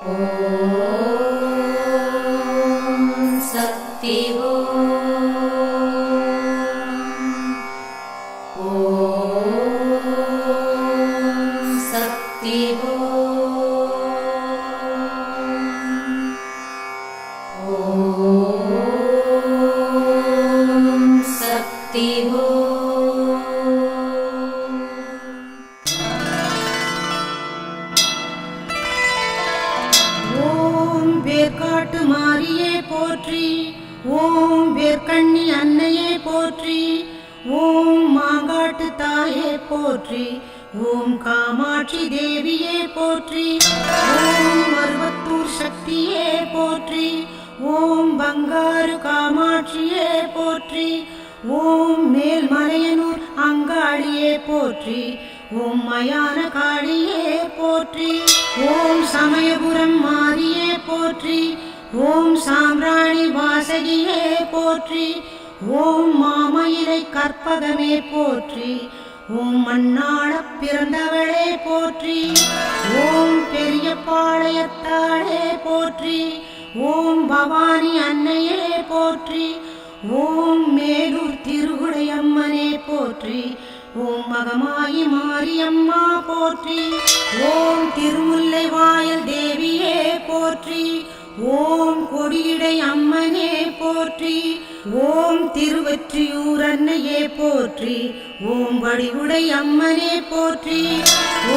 ஓம் சக்தி ஓம் சக்தி ஓம் சக்தி வேர்காட்டு மாரியே போற்றி, ஓம் வேர்க்கண்ணி அன்னையே போற்றி, ஓம் மாங்காட்டு தாயே போற்றி, ஓம் காமாட்சி தேவியே போற்றி, ஓம் மருவத்தூர் சக்தியே போற்றி, ஓம் பங்காரு காமாட்சியே போற்றி, ஓம் மேல்மலையனூர் அங்காளியே போற்றி, ஓம் மயான காளியே போற்றி, ஓம் சமயபுரம் மாரியே போற்றி, ஓம் சாம்பிராணி வாசகியே போற்றி, ஓம் மாமயிலை கற்பகமே போற்றி, ஓம் மண்ணாள பிறந்தவளே போற்றி, ஓம் பெரிய பாளையத்தாளே போற்றி, ஓம் பவானி அன்னையே போற்றி, ஓம் மேலூர் திருகுடையம்மனே போற்றி, ஓம் மகமாயி மாரியம்மா போற்றி, ஓம் திருமுல்லை வாயல் தேவியே போற்றி, ஓம் கொடியடை அம்மனே போற்றி, ஓம் திருவொற்றியூர் அன்னையே போற்றி, ஓம் வடிவுடை அம்மனே போற்றி,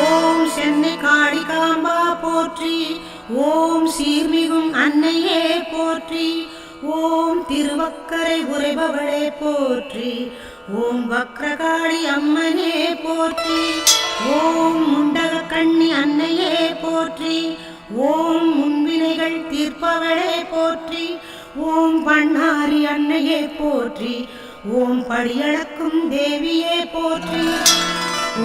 ஓம் சென்னை காளிகாம்பா போற்றி, ஓம் சீர்மிகும் அன்னையே போற்றி, ஓம் திருவக்கரை உரைபவளே போற்றி, ஓம் வக்ரகாளி அம்மனே போற்றி, ஓம் முண்டக கண்ணி அன்னையே போற்றி, ஓம் முன்வினைகள் தீர்ப்பவளே போற்றி, ஓம் பண்ணாரி அன்னையே போற்றி, ஓம் படியளக்கும் தேவியே போற்றி,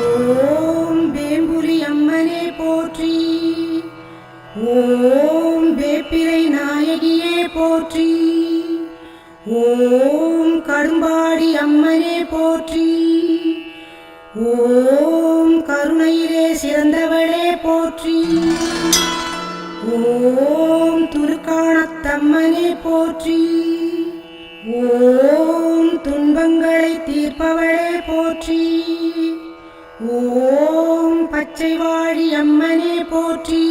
ஓம் வேம்புலி அம்மனே போற்றி, ஓம் வேப்பிலை நாயகியே போற்றி, ஓம் கரும்பாடி அம்மனே போற்றி, ஓம் கருணையிலே சிறந்தவளே போற்றி, ஓம் துலுக்காணத்தம்மனே போற்றி, ஓம் துன்பங்களை தீர்ப்பவளே போற்றி, ஓம் பச்சை வாழி அம்மனே போற்றி,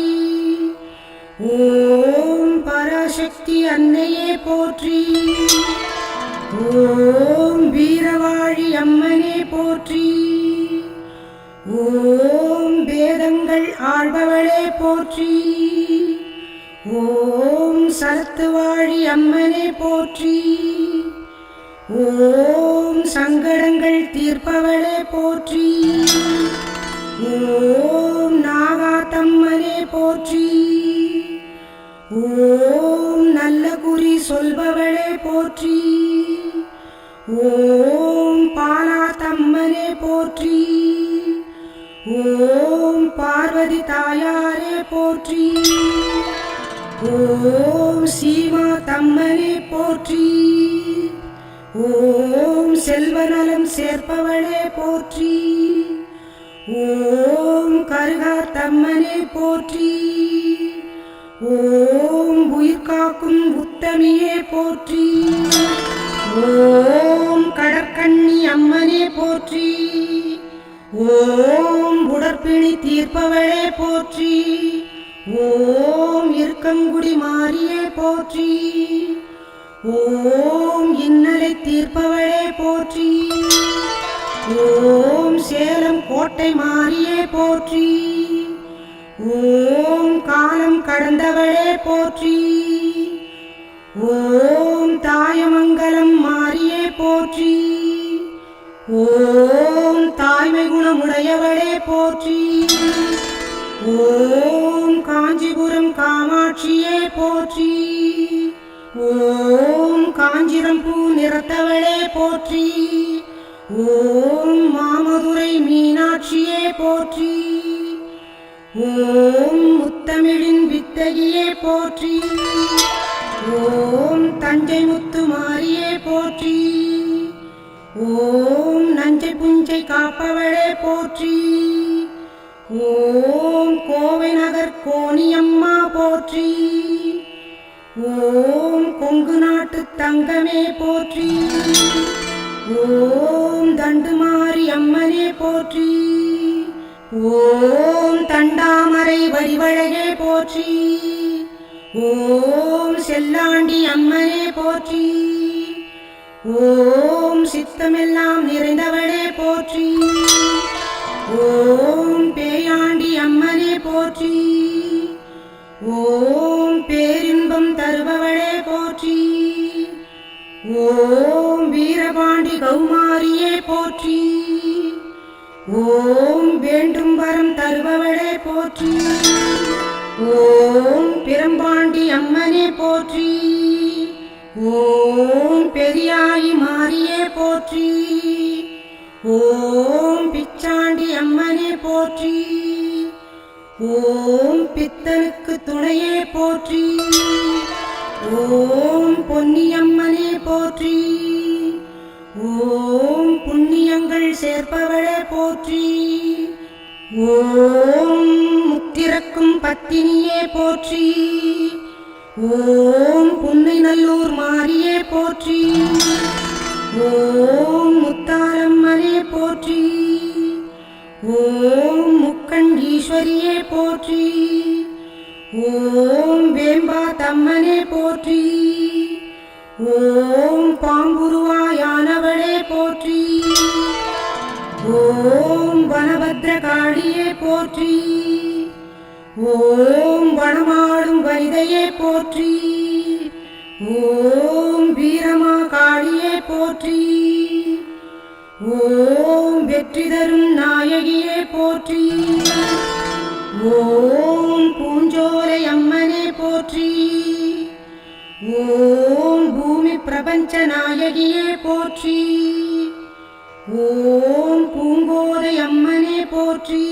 ஓம் பராசக்தி அன்னையே போற்றி, ஓம் வீரவாழி அம்மனே போற்றி, ஓம் வேதங்கள் ஆள்பவளே போற்றி, ஓம் சரத்துவாழி அம்மனே போற்றி, ஓம் சங்கடங்கள் தீர்ப்பவளே போற்றி, ஓம் நாகாத்தம்மனே போற்றி, ஓம் நல்ல குறி சொல்பவளே போற்றி, ஓம் பாலாத்தம்மனே போற்றி, ஓம் பார்வதி தாயாரே போற்றி, ஓம் சீமா தம்மனே போற்றி, ஓம் செல்வநலம் சேர்ப்பவளே போற்றி, ஓம் கருகாத்தம்மனே போற்றி, ஓம் உயிர்காக்கும் உத்தமியே போற்றி, ஓம் கடற்கண்ணி அம்மனே போற்றி, ஓம் உடற்பிணி தீர்ப்பவளே போற்றி, ஓம் இருக்கங்குடி மாரியே போற்றி, ஓம் இன்னலை தீர்ப்பவளே போற்றி, ஓம் சேலம் கோட்டை மாரியே போற்றி, ஓம் காலம் கடந்தவளே போற்றி, ஓம் தாயமங்கலம் மாரியே போற்றி, ஓம் தாய்மை குணமுடையவளே போற்றி, ஓம் காஞ்சிபுரம் காமாட்சியே போற்றி, ஓம் காஞ்சிரம் பூ நிறத்தவளே போற்றி, ஓம் மாமதுரை மீனாட்சியே போற்றி, ஓம் முத்தமிழின் வித்தகியே போற்றி, ஓம் தஞ்சை முத்து மாரியே போற்றி, ஓம் நஞ்சை புஞ்சை காப்பவளே போற்றி, ஓம் கோவை நகர் கோணியம்மா போற்றி. ஓம் கொங்கு நாட்டு தங்கமே போற்றி. ஓம் தண்டுமாரி அம்மனே போற்றி. ஓம் தண்டாமரை வடிவழகே போற்றி. ஓம் செல்லாண்டி அம்மனே போற்றி. ஓம் சித்தமெல்லாம் நிறைந்தவளே போற்றி. ஓம் பேயாண்டி அம்மனே போற்றி. ஓம் பேரின்பம் தருபவளே போற்றி. ஓம் வீரபாண்டி கௌமாரியே போற்றி. ஓம் வேண்டும் வரம் தருபவளே போற்றி. ஓம் பிரம்பாண்டி அம்மனே போற்றி. ஓம் பெரியாயி மாரியே போற்றி. ஓம் பிச்சாண்டி அம்மனே போற்றி. ஓம் பித்தனுக்கு துணையே போற்றி. ஓம் பொன்னியம்மனே போற்றி. ஓம் புண்ணியங்கள் சேர்ப்பவளே போற்றி. ஓம் முத்திறக்கும் பத்தினியே போற்றி. ஓம் புன்னை நல்லூர் மாரியே போற்றி. ஓம் முத்தாரம்மனே போற்றி. ஓம் முக்கண் ஈஸ்வரியே போற்றி. ஓம் வேம்பா தம்மனே போற்றி. ஓம் பாம்புருவாயானவளே போற்றி. ஓம் வனபத்ரகாளியே போற்றி. ஓம் வனமாடும் வனிதையே போற்றி. ஓம் வீரமா காளியே போற்றி. ஓம் வெற்றி தரும் நாயகியே போற்றி. ஓம் பூஞ்சோலை அம்மனே போற்றி. ஓம் பூமி பிரபஞ்ச நாயகியே போற்றி. ஓம் பூங்கோதை அம்மனே போற்றி.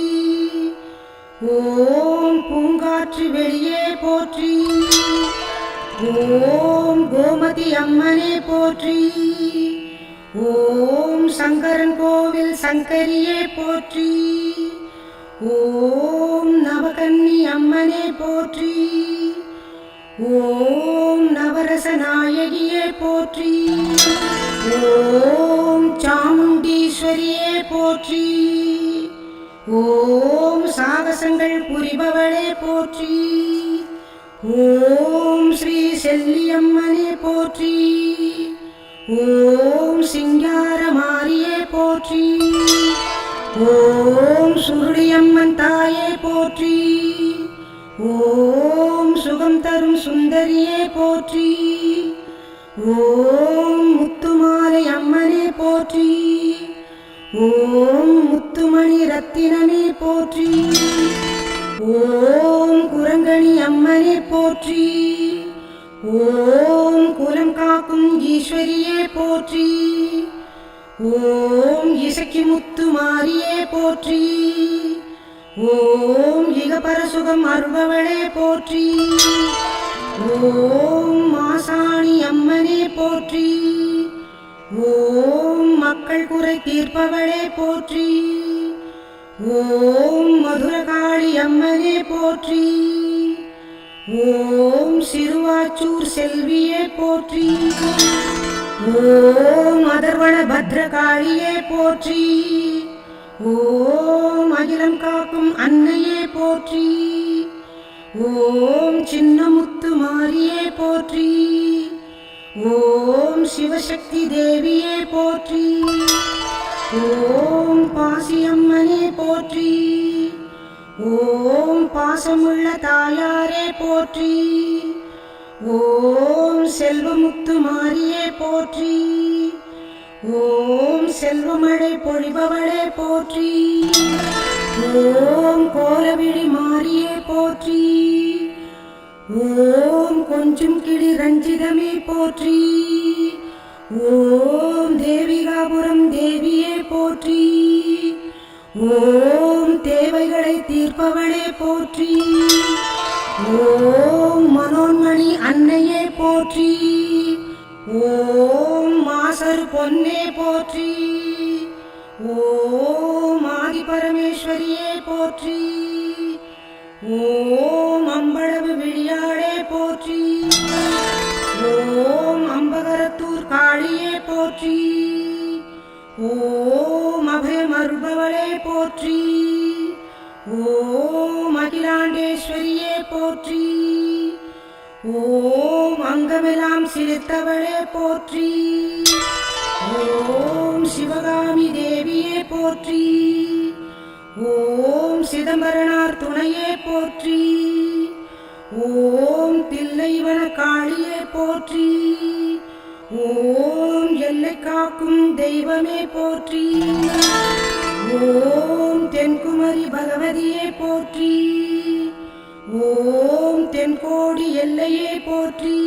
ஓம் பூங்காற்று வெளியே போற்றி. ஓம் கோமதி அம்மனே போற்றி. ஓம் சங்கரன் கோவில் சங்கரியே போற்றி. ஓம் நவகன்னி அம்மனே போற்றி. ஓம் நவரச நாயகியே போற்றி. ஓம் சாமுண்டீஸ்வரியே போற்றி. ஓம் சாகசங்கள் புரிபவளே போற்றி. ஓம் ஸ்ரீ செல்லியம்மனே போற்றி. ஓம் சிங்கார மாரியே போற்றி. ஓம் சுருளியம்மன் தாயே போற்றி. ஓம் சுகம் தரும் சுந்தரியே போற்றி. ஓம் முத்துமாலை அம்மனே போற்றி. ஓம் முத்துமணி ரத்தினமே போற்றி. ஓம் குரங்கணி அம்மனே போற்றி. ஓம் குலம் காக்கும் ஈஸ்வரியே போற்றி. ஓம் இசக்கி முத்து மாரியே போற்றி. ஓம் இகபரசுகம் அருபவளே போற்றி. ஓம் மாசாணி அம்மனே போற்றி. ஓம் மக்கள் குறை தீர்ப்பவளே போற்றி. ஓம் மதுரகாளி அம்மனே போற்றி. ஓம் சிறுவாச்சூர் செல்வியே போற்றி. ஓம் அதர்வண பத்ரகாளியே போற்றி. ஓம் அகிலம் காக்கும் அன்னையே போற்றி. ஓம் சின்னமுத்து மாரியே போற்றி. ஓம் சிவசக்தி தேவியே போற்றி. ஓம் பாசியம்மனே போற்றி. ஓம் பாசமுள்ள தாயாரே போற்றி. ஓம் செல்வமுத்து மாரியே போற்றி. ஓம் செல்வமழை பொழிபவளே போற்றி. ஓம் கோலவிழி மாரியே போற்றி. ஓம் கொஞ்சம் கிளி ரஞ்சிதமே போற்றி. ஓம் தேவிகாபுரம் தேவியே போற்றி. ஓம் தேவைகளை தீர்ப்பவளே போற்றி. ஓம் மனோன்மணி அன்னையே போற்றி. ஓம் மாசரு பொன்னே போற்றி. ஓம் ஆதி பரமேஸ்வரியே போற்றி. ஓம் அம்பளவு விழியாளே போற்றி. ஓம் அகிலாண்டேஸ்வரியே போற்றி. ஓம் அங்கமெல்லாம் சிலிர்த்தவளே போற்றி. ஓம் சிவகாமி தேவியே போற்றி. ஓம் சிதம்பரனார் துணையே போற்றி. ஓம் தில்லைவன காளியே போற்றி. ஓம் எல்லை காக்கும் தெய்வமே போற்றி. ஓம் தென்குமரி பகவதியே போற்றி. ஓம் தென்கோடி எல்லையே போற்றி.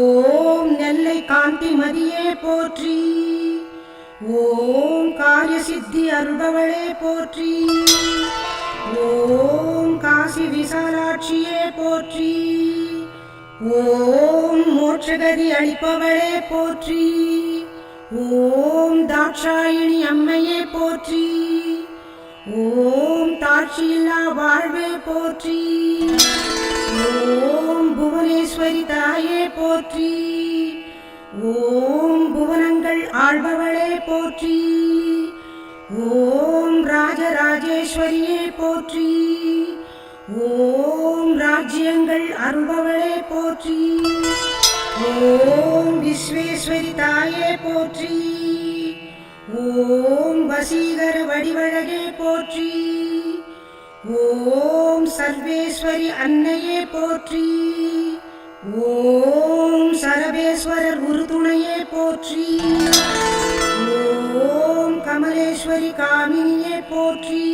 ஓம் நெல்லை காந்திமதியே போற்றி. ஓம் காரியசித்தி அருள்பவளே போற்றி. ஓம் காசி விசாலாட்சியே போற்றி. ஓம் மோட்சகதி அளிப்பவளே போற்றி. ஓம் தாட்சாயினி அம்மையே போற்றி. ஓம் தாட்சியில்லா வாழ்வே போற்றி. ஓம் புவனேஸ்வரி தாயே போற்றி. ஓம் புவனங்கள் ஆள்பவளே போற்றி. ஓம் ராஜராஜேஸ்வரியே போற்றி. ஓம் ராஜ்யங்கள் அருள்பவளே போற்றி. ஓம் விஸ்வேஸ்வரி தாயே போற்றி. ஓம் வசீகர வடிவழகே போற்றி. ஓம் சர்வேஸ்வரி அன்னையே போற்றி. ஓம் சரபேஸ்வரர் உறுதுணையே போற்றி. ஓம் கமலேஸ்வரி காமினியே போற்றி.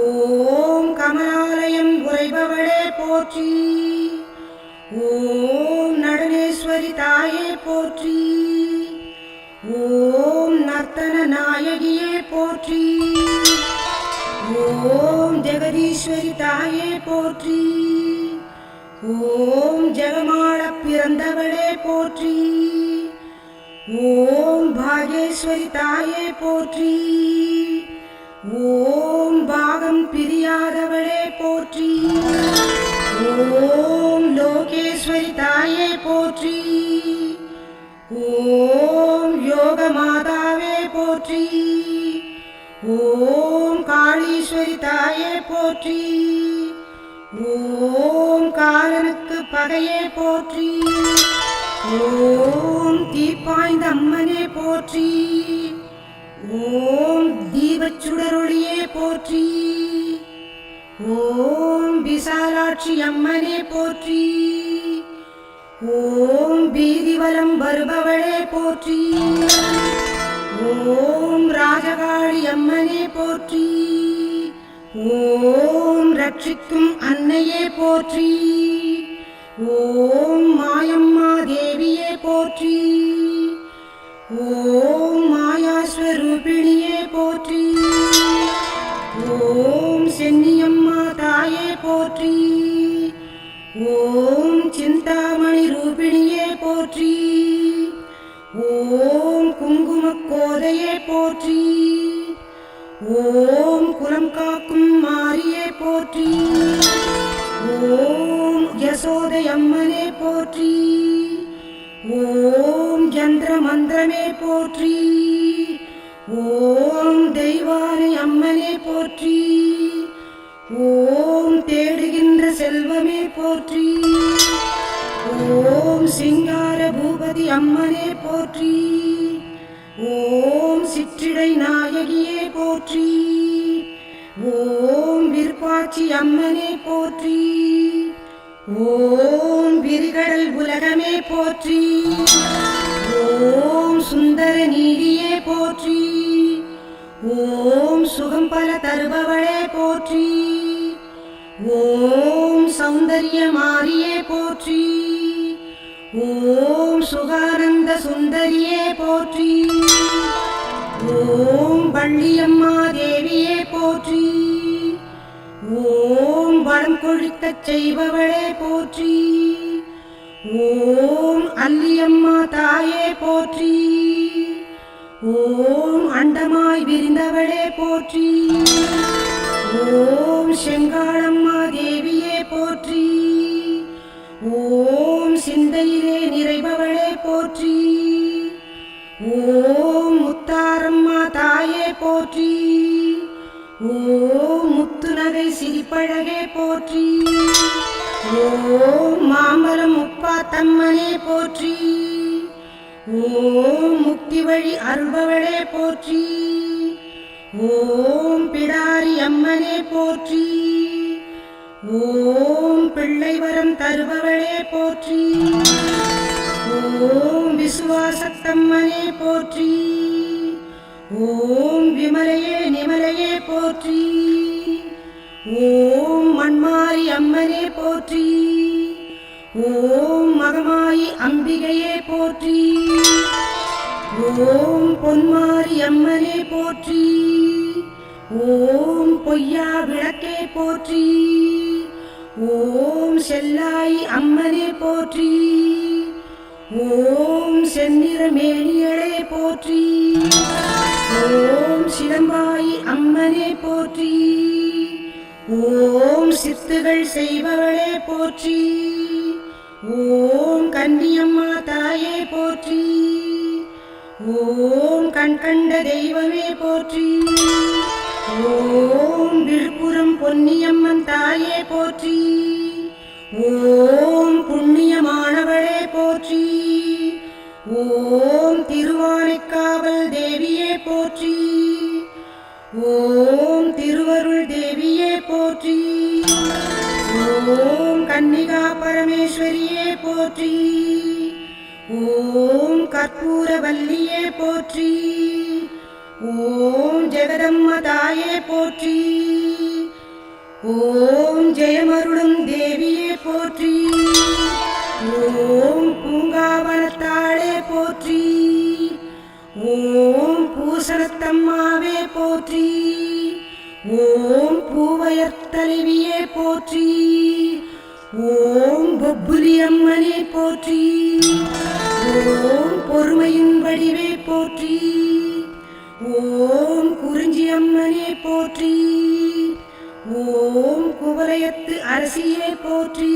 ஓம் கமலாலயம் உறைபவளே போற்றி. ஓம் நடனேஸ்வரி தாயே போற்றி. ஓம் நர்த்தன நாயகியே போற்றி. ஓம் ஜெகதீஸ்வரி தாயே போற்றி. ஓம் ஜெகமாள பிறந்தவளே போற்றி. ஓம் பாகேஸ்வரி தாயே போற்றி. ஓம் பாகம் பிரியாதவளே போற்றி. ஓம் லோகேஸ்வரி தாயே போற்றி. ஓம் யோக மாதாவே போற்றி. ஓம் காளீஸ்வரி தாயே போற்றி. ஓம் காலனுக்கு பகையே போற்றி. ஓம் தீப்பாய்ந்த அம்மனே போற்றி. ஓம் தீபச்சுடரொளியே போற்றி. ஓம் விசாலாட்சி அம்மனே போற்றி. ஓம் பீதிவலம் வருபவளே போற்றி. ஓம் ராஜகாளி அம்மனே போற்றி. ஓம் ரட்சிக்கும் அன்னையே போற்றி. ஓம் மாயம்மா தேவியே போற்றி. ஓம் மாயாஸ்வரூபிணியே போற்றி. ஓம் சென்னியம்மா தாயே போற்றி. ஓம் சிந்தாமணி ரூபிணியே போற்றி. ஓம் குங்குமக்கோதையே போற்றி. ஓம் குலம் காக்கும் மாரியே போற்றி. ஓம் யசோதை அம்மனே போற்றி. ஓம் யந்திர மந்திரமே போற்றி. ஓம் தெய்வானை அம்மனே போற்றி. ஓம் தேடுகின்ற செல்வமே போற்றி. ஓம் சிங்கார பூபதி அம்மனே போற்றி. ஓம் சிற்றிடை நாயகியே போற்றி. ஓம் விருப்பாட்சி அம்மனே போற்றி. ஓம் விரிகடல் உலகமே போற்றி. ஓம் சுந்தர நீதியே போற்றி. ஓம் சுகம் பல தருபவளே போற்றி. ஓம் சௌந்தர்ய மாரியே போற்றி. ஓம் சுகானந்த சுந்தரியே போற்றி. ஓம் வள்ளியம்மா தேவியே போற்றி. ஓம் வளம் கொழிக்கச் செய்பவளே போற்றி. ஓம் அல்லியம்மா தாயே போற்றி. ஓம் அண்டமாய் விரிந்தவளே போற்றி. ஓம் செங்காளம்மா தேவியே போற்றி. ஓம் சிந்தையிலே நிறைபவளே போற்றி. ஓம் முத்தாரம்மா தாயே போற்றி. ஓம் முத்த புன்னகை சிரிப்பழகே போற்றி. ஓம் மாம்பலம் முப்பாத்தம்மனே போற்றி. ஓம் முக்தி வழி அருள்பவளே போற்றி. ஓம் பிடாரி அம்மனே போற்றி. ஓம் பிள்ளை வரம் தருபவளே போற்றி. ஓம் விசுவாசத்தம்மனே போற்றி. ஓம் விமலையே நிமலையே போற்றி. ஓம் மண்மாரி அம்மனே போற்றி. ஓம் மகமாயி அம்பிகையே போற்றி. ஓம் பொன்மாரி அம்மனே போற்றி. ஓம் பொய்யா விளக்கே போற்றி. ஓம் செல்லாயி அம்மனே போற்றி. ஓம் செந்நிறமேனியளே போற்றி. ஓம் சிலம்பாயி அம்மனே போற்றி. ஓம் சித்துகள் செய்பவளே போற்றி. ஓம் கன்னியம்மா தாயே போற்றி. ஓம் கண்கண்ட தெய்வமே போற்றி. ஓம் விழுப்புரம் பொன்னியம்மன் தாயே போற்றி. ஓம் புண்ணியமானவளே போற்றி. ஓம் திருவானைக்காவல் தேவியே போற்றி. ஓம் திருவருள் தேவியே போற்றி. ஓம் கன்னிகா பரமேஸ்வரியே போற்றி. ஓம் கற்பூரவல்லியே போற்றி. ஓம் ஜெகதம்மா தாயே போற்றி. ஓம் ஜெயமருளும் தேவியே போற்றி. ஓம் பூங்காவனத்தாளே போற்றி. ஓம் பூசணத்தம்மாவே போற்றி. ஓம் பூவயத்தலைவியே போற்றி. ஓம் பொப்புலி அம்மனே போற்றி. ஓம் பொறுமையின் வடிவே போற்றி. ஓம் குறிஞ்சி அம்மனே போற்றி. ஓம் குவலயத்து அரசியே போற்றி.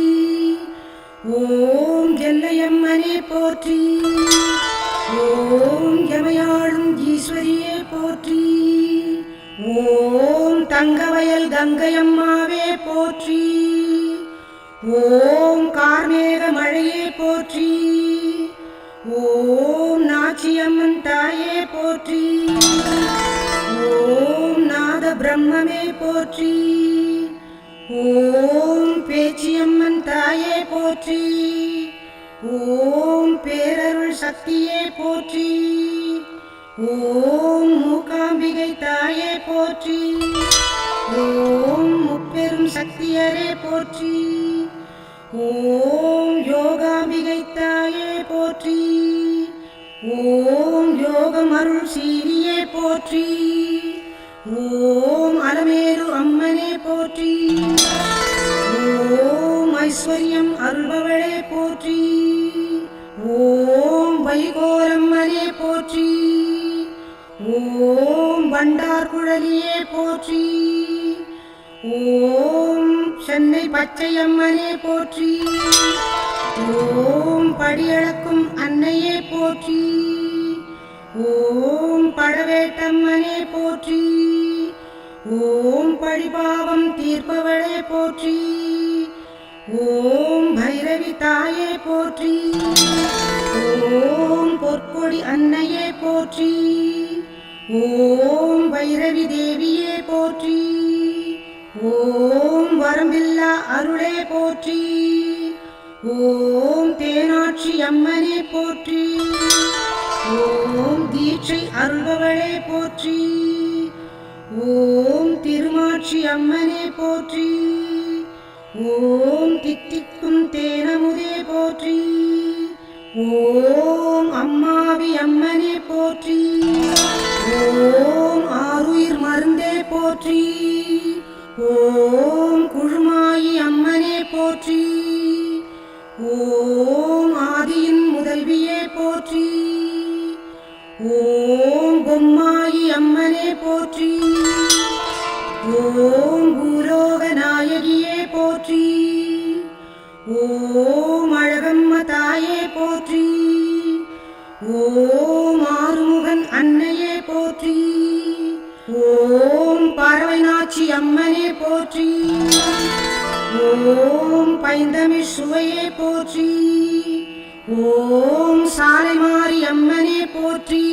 ஓம் எல்லையம்மனே போற்றி. ஓம் யமையாளும் ஈஸ்வரியே போற்றி. ஓம் தங்கவயல் கங்கையம்மாவே போற்றி. ஓம் கார்மேக மழையே போற்றி. ஓம் நாச்சியம்மன் தாயே போற்றி. ஓம் நாத பிரம்மமே போற்றி. ஓம் பேச்சியம்மன் தாயே போற்றி. ஓம் பேரருள் சக்தியே போற்றி. ஓம் மூகாம்பிகை தாயே போற்றி. ஓம் முப்பெரும் சக்தியரே போற்றி. ஓம் யோகாம்பிகை தாயே போற்றி. ஓம் யோகமருள் சீரியே போற்றி. ஓம் அலமேரு அம்மனே போற்றி. ஓம் ஐஸ்வர்யம் அருள்பவளே போற்றி. ஓம் வைகோரம்மனே போற்றி. ஓம் பண்டார்குழலியே போற்றி. ஓம் சென்னை பச்சையம்மனே போற்றி. ஓம் படியளக்கும் அன்னையே போற்றி. ஓம் பழவேட்டம்மனே போற்றி. ஓம் பழிபாவம் தீர்ப்பவளே போற்றி. ஓம் பைரவி தாயே போற்றி. ஓம் பொற்கொடி அன்னையே போற்றி. ஓம் பைரவி தேவியே போற்றி. ஓம் வரம்பில்லா அருளே போற்றி. ஓம் தேனாட்சி அம்மனே போற்றி. ஓம் தீட்சை அருள்பவளே போற்றி. ஓம் திருமாட்சி அம்மனே போற்றி. ஓம் தித்திக்கும் தேனமுதே போற்றி. ஓம் அம்மாவி அம்மனே போற்றி. ஓம் ஆருயிர் மருந்தே போற்றி. ஓம் குழுமாயி அம்மனே போற்றி. ஓம் ஆதியின் முதல்வியே போற்றி. ஓம் பொம்மாயி அம்மனே போற்றி. ஓம் பூலோக நாயகியே போற்றி. ஓம் அழகம்ம தாயே போற்றி. ஓம் ஆறுமுகன் அன்னையே போற்றி. ஓம் பறவைநாச்சி அம்மனே போற்றி. போற்றி. ஓம் பைந்தமிழ் சுவையே போற்றி. ஓம் சாலைமாரி அம்மனே போற்றி.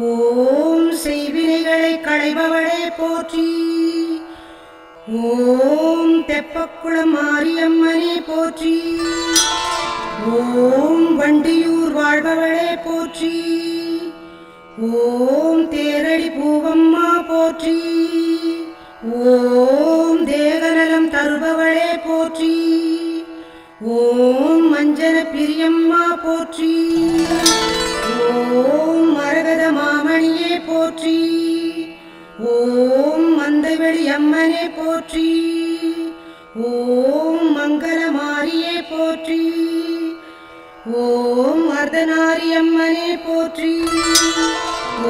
ஓம் செய்வினைகளை களைபவளே போற்றி. ஓம் தெப்பக்குளம் மாரியம்மனே போற்றி. ஓம் வண்டியூர் வாழ்பவளே போற்றி. ஓம் தேரடி பூவம்மா போற்றி. ஓம் தேகநலம் தருபவளே போற்றி. ஓம் மஞ்சன பிரியம்மா போற்றி. ஓம் மரகத மாமணியே போற்றி. ஓம் மந்தைவெளி அம்மனே போற்றி. ஓம் மங்கள மாரியே போற்றி. ஓம் அர்த்தநாரி அம்மனே போற்றி.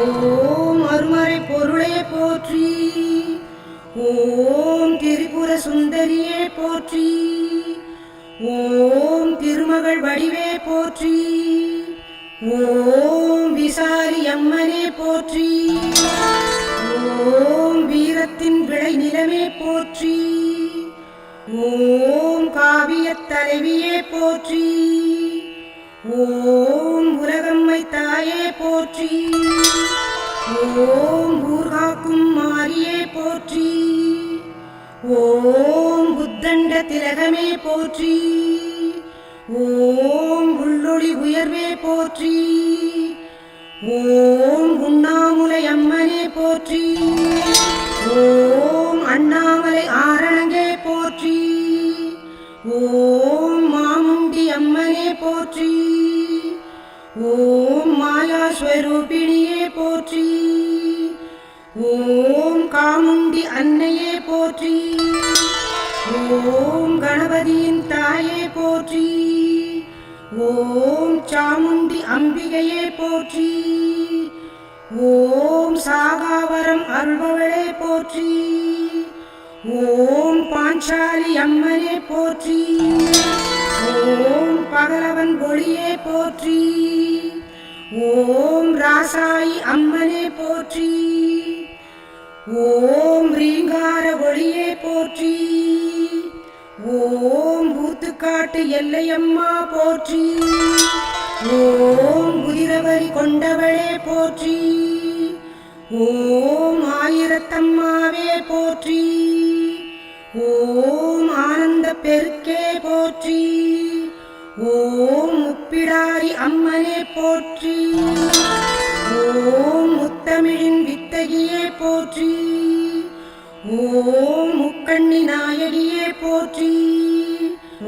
ஓம் அருமறை பொருளே போற்றி. ஓம் திரிபுர சுந்தரியே போற்றி. ஓம் திருமகள் வடிவே போற்றி. ஓம் விசாரி அம்மனே போற்றி. ஓம் வீரத்தின் விளை நிலமே போற்றி. ஓம் காவியத் தலைவியே போற்றி. ஓம் உலகம்மை தாயே போற்றி. ஓம் ஊர்காக்கும் மாரியே போற்றி. ஓம் புத்தண்ட திலகமே போற்றி. ஓம் உள்ளொளி உயர்வே போற்றி. ஓம் உண்ணாமுலை அம்மனே போற்றி. ஓம் அண்ணாமலை ஆரணங்கே போற்றி. ஓம் மாமுண்டி அம்மனே போற்றி. ஓம் மாயா ஸ்வரூபிணியே போற்றி. ஓம் காமுண்டி அன்னையே போற்றி. ஓம் கணபதியின் தாயே போற்றி. ஓம் சாமுண்டி அம்பிகையே போற்றி. ஓம் சாகாவரம் அருள்பவளே போற்றி. ஓம் பாஞ்சாலி அம்மனே போற்றி. ஓம் பகலவன் ஒளியே போற்றி. ஓம் ராசாயி அம்மனே போற்றி. ஓம் ரீங்கார ஒளியே போற்றி. ஓம் ஊத்துக்காட்டு எல்லையம்மா போற்றி. ஓம் குதிரவரி கொண்டவளே போற்றி. ஓம் ஆயிரத்தம்மாவே போற்றி. ஓம் ஆனந்த பெருக்கே போற்றி. ஓம் முப்பிடாரி அம்மனே போற்றி. ஓம் முத்தமிழின் வித்தகியே போற்றி. ஓம் முக்கண்ணி நாயகியே போற்றி.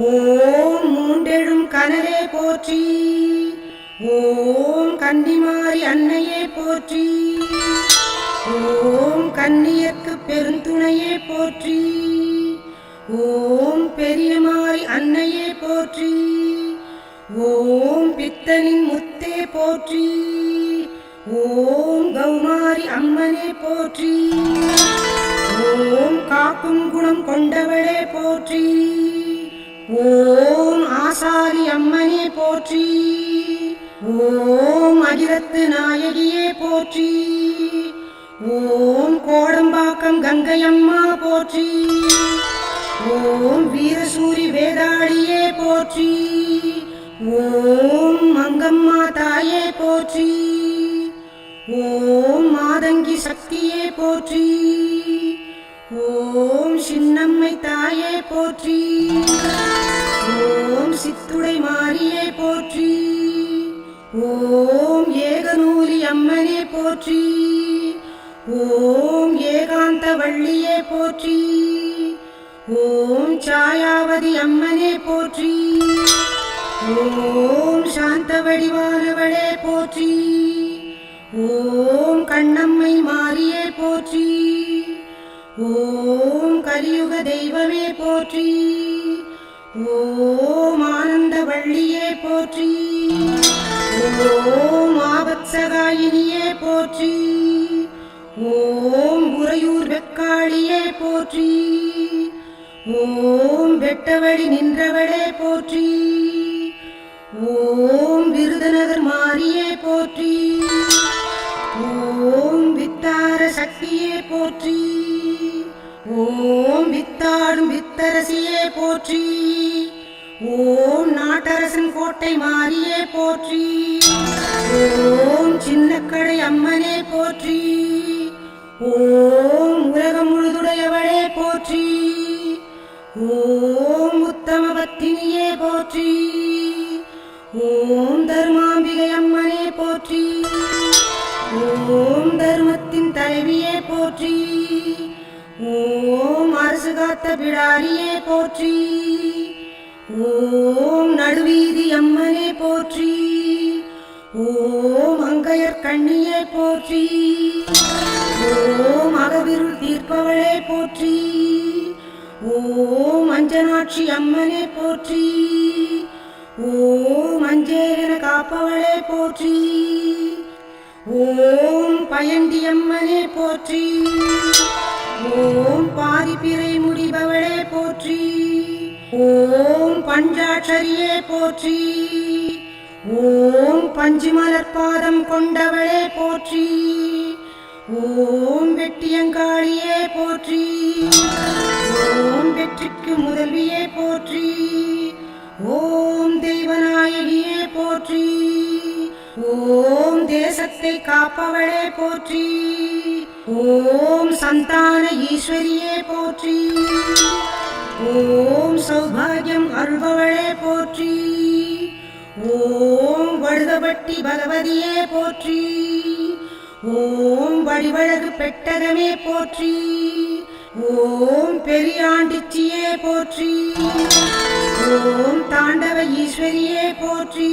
ஓம் மூண்டெழும் கனலே போற்றி. ஓம் கன்னிமாரி அன்னையே போற்றி. ஓம் கன்னியர்க்கு பெருந்துணையே போற்றி. ஓம் பெரியமாரி அன்னையே போற்றி. ஓம் பித்தனின் முத்தே போற்றி. ஓம் கௌமாரி அம்மனே போற்றி. ஓம் காக்கும் குணம் கொண்டவளே போற்றி. ஓம் ஆசாரி அம்மனே போற்றி. ஓம் அகிலத்து நாயகியே போற்றி. ஓம் கோடம்பாக்கம் கங்கையம்மா போற்றி. ஓம் வீரசூரி வேதாளியே போற்றி. ஓம் மங்கம்மா தாயே போற்றி. ஓம் மாதங்கி சக்தியே போற்றி. ஓம் சின்னம்மை தாயே போற்றி. ஓம் சித்துடை மாரியே போற்றி. ஓம் ஏகநூலி அம்மனே போற்றி. ஓம் ஏகாந்த வள்ளியே போற்றி. ஓம் சாயாவதி அம்மனே போற்றி. ஓம் சாந்த வடிவானவளே போற்றி. ஓம் கண்ணம்மை மாரியே போற்றி. ஓம் கலியுக தெய்வமே போற்றி. ஓம் ஆனந்த வள்ளியே போற்றி. ஓம் ஆபத்சகாயினியே போற்றி. ஓம் உறையூர் வெக்காளியே போற்றி. ஓம் வெட்டவழி நின்றவளே போற்றி. ஓம் விருதுநகர் மாரியே போற்றி. ஓம் வித்தார சக்தியே போற்றி. ஓம் வித்தாடும் வித்தரசியே போற்றி. ஓம் நாட்டரசன் கோட்டை மாரியே போற்றி. ஓம் சின்னக்கடை அம்மனே போற்றி. ஓம் உலகம் முழுதுடையவளே போற்றி. ஓம் உத்தம பத்தினியே போற்றி. ஓம் தர்மாம்பிகை அம்மனே போற்றி. ஓம் தர்மத்தின் தலைவியே போற்றி. ஓம் அரசு காத்த பிடாரியே போற்றி. ஓம் நடுவீதி அம்மனே போற்றி. ஓம் அங்கையர் கண்ணியே போற்றி. ஓம் அகவிருள் தீர்ப்பவளே போற்றி. ஓம் அஞ்சனாட்சி அம்மனே போற்றி. ஓம் அஞ்சேரென காப்பவளே போற்றி. ஓம் பயண்டி அம்மனே போற்றி. ஓம் பாதிப்பிறை முடிபவளே போற்றி. ஓம் பஞ்சாட்சரியே போற்றி. ஓம் பஞ்சுமலர்பாதம் கொண்டவளே போற்றி. ஓம் வெட்டியங்காளியே போற்றி. ஓம் வெற்றிக்கு முதல்வியே போற்றி. ஓம் தெய்வநாயகியே போற்றி. ஓம் தேசத்தை காப்பவளே போற்றி. ஓம் சந்தான ஈஸ்வரியே போற்றி. ஓம் சௌபாகியம் அருள்பவளே போற்றி. ஓம் வடுகபட்டி பகவதியே போற்றி. ஓம் வடிவழகு பெட்டகமே போற்றி. ஓம் பெரியாண்டிச்சியே போற்றி. ஓம் தாண்டவ ஈஸ்வரியே போற்றி.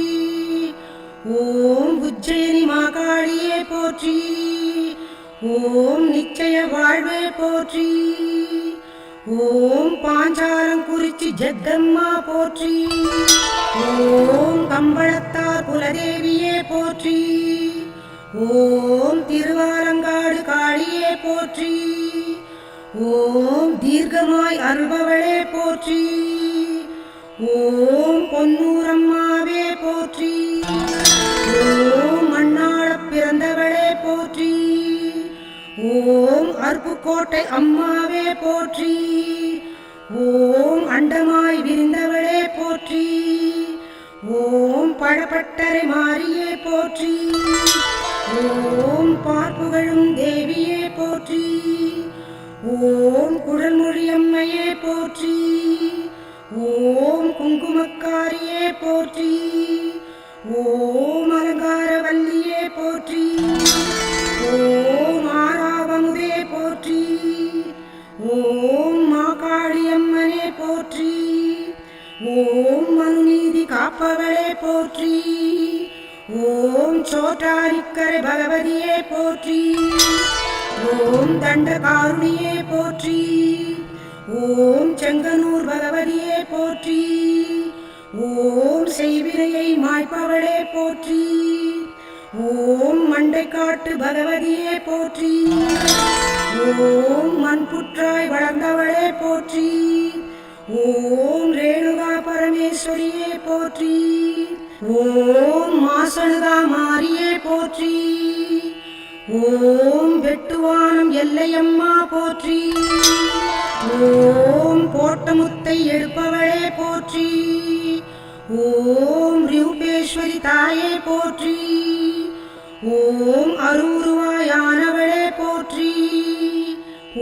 ஓம் உஜ்ஜயினி மாகாளியே போற்றி. ஓம் நிச்சய வாழ்வே போற்றி. ஓம் பாஞ்சாலங்குறிச்சி ஜெகம்மா போற்றி. ஓம் கம்பளத்தார் குலதேவியே போற்றி. ஓம் திருவாலங்காடு காளியே போற்றி. ஓம் தீர்க்கமாய் அருள்பவளே போற்றி. ஓம் பொன்னூரம்மாவே போற்றி. ஓம் மண்ணாளப் பிறந்தவளே போற்றி. ஓம் அருப்புக்கோட்டை அம்மாவே போற்றி. ஓம் அண்டமாய் விரிந்தவளே போற்றி. ஓம் பழப்பட்டறை மாரியே போற்றி. ஓம் பார்ப்புகழும் தேவியே போற்றி. ஓம் குழல்மொழி அம்மையே போற்றி. ஓம் குங்குமக்காரியே போற்றி. ஓம் அலங்காரவல்லியே போற்றி. ஓம் ஆராவமுதே போற்றி. ஓம் மாகாளி அம்மனே போற்றி. ஓம் மனுநீதி காப்பவளே போற்றி. ஓம் சோற்றாரிக்கரை பகவதியே போற்றி. ஓம் தண்டகாருணியே போற்றி. ஓம் செங்கனூர் பகவதியே போற்றி. ஓம் செய்வினையை மாய்ப்பவளே போற்றி. ஓம் மண்டைக்காட்டு பகவதியே போற்றி. ஓம் மண்புற்றாய் வளர்ந்தவளே போற்றி. ஓம் ரேணுகா பரமேஸ்வரியே போற்றி. ஓம் மாசணுகா மாரியே போற்றி. ஓம் வெட்டுவானம் எல்லையம்மா போற்றி. ஓம் போட்டமுத்தை எடுப்பவளே போற்றி. ஓம் ரூபேஸ்வரி தாயே போற்றி. ஓம் அருவுருவாயானவளே போற்றி.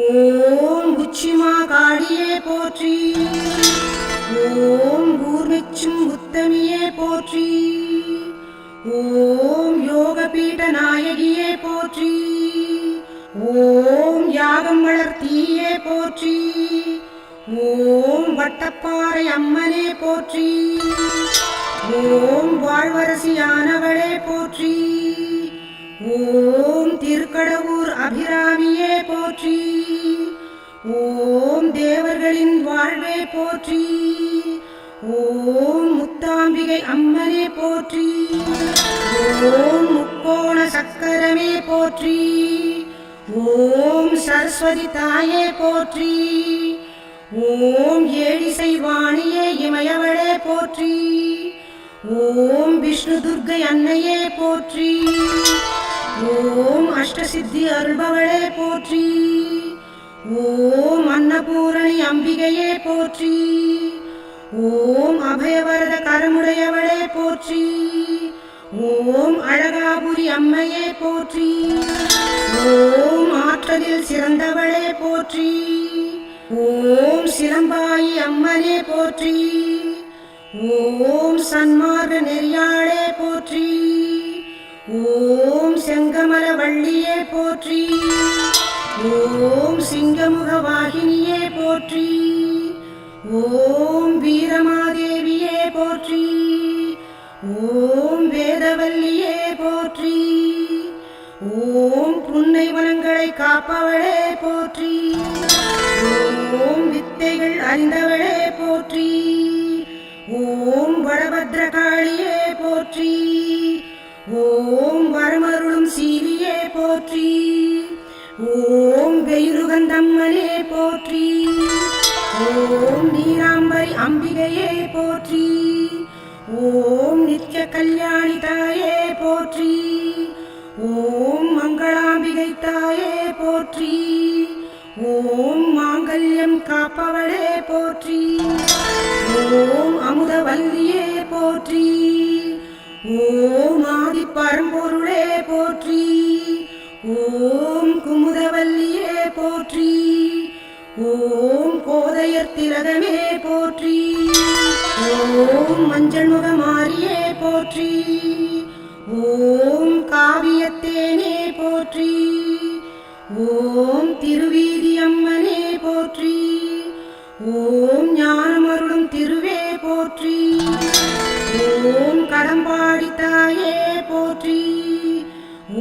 ஓம் உச்சிமா காளியே போற்றி. ஓம் ஊர்மிச்சும் உத்தமியே போற்றி. ஓம் யோகபீட நாயகியே போற்றி. ஓம் யாகம் வளர்த்தீயே போற்றி. ஓம் வட்டப்பாறை அம்மனே போற்றி. ஓம் வாழ்வரசியானவளே போற்றி. ஓம் திருக்கடவூர் அபிராமியே போற்றி. ஓம் தேவர்களின் வாழ்வே போற்றி. ஓம் முத்தாம்பிகை அம்மனே போற்றி. ஓம் முக்கோண சக்கரமே போற்றி. ஓம் சரஸ்வதி தாயே போற்றி. ஓம் ஏழிசை வாணியே இமயவளே போற்றி. ஓம் விஷ்ணு துர்க்கை அன்னையே போற்றி. ஓம் அஷ்டசித்தி அருள்பவளே போற்றி. ஓம் அன்னபூரணி அம்பிகையே போற்றி. ஓம் அபயவரத கரமுடையவளே போற்றி. ஓம் அழகாபுரி அம்மையே போற்றி. ஓம் ஆற்றலில் சிறந்தவளே போற்றி. ஓம் சிலம்பாயி அம்மனே போற்றி. ஓம் சன்மார்க்க நெறியாளே போற்றி. ஓம் செங்கமல வள்ளியே போற்றி. ஓம் சிங்கமுக வாகினியே போற்றி. ஓம் வீரமாதேவியே போற்றி. ஓம் வேதவல்லியே போற்றி. ஓம் புன்னை வனங்களை காப்பவளே போற்றி. ஓம் வித்தைகள் அறிந்தவளே போற்றி. ஓம் வடபத்ரகாளியே போற்றி. ஓம் வரமருளும் சீலியே போற்றி. ஓம் வெயிலுகந்தம்மனே போற்றி. ஓம் நீராம்பரி அம்பிகையே போற்றி. ஓம் நித்ய கல்யாணி தாயே போற்றி. ஓம் மங்களாம்பிகை தாயே போற்றி. ஓம் மாங்கல்யம் காப்பவளே போற்றி. ஓம் அமுதவல்லியே போற்றி. ஓம் ஆதி பரம்பொருளே போற்றி. ஓம் குமுதவல்லியே போற்றி. ஓம் கோதையர் திலகமே போற்றி. ஓம் மஞ்சள் முகமாரியே போற்றி. ஓம் காவியத்தேனே போற்றி. ஓம் திருவீதி அம்மனே போற்றி. ஓம் ஞானமருளும் திருவே போற்றி. ஓம் கடம்பாடி தாயே போற்றி.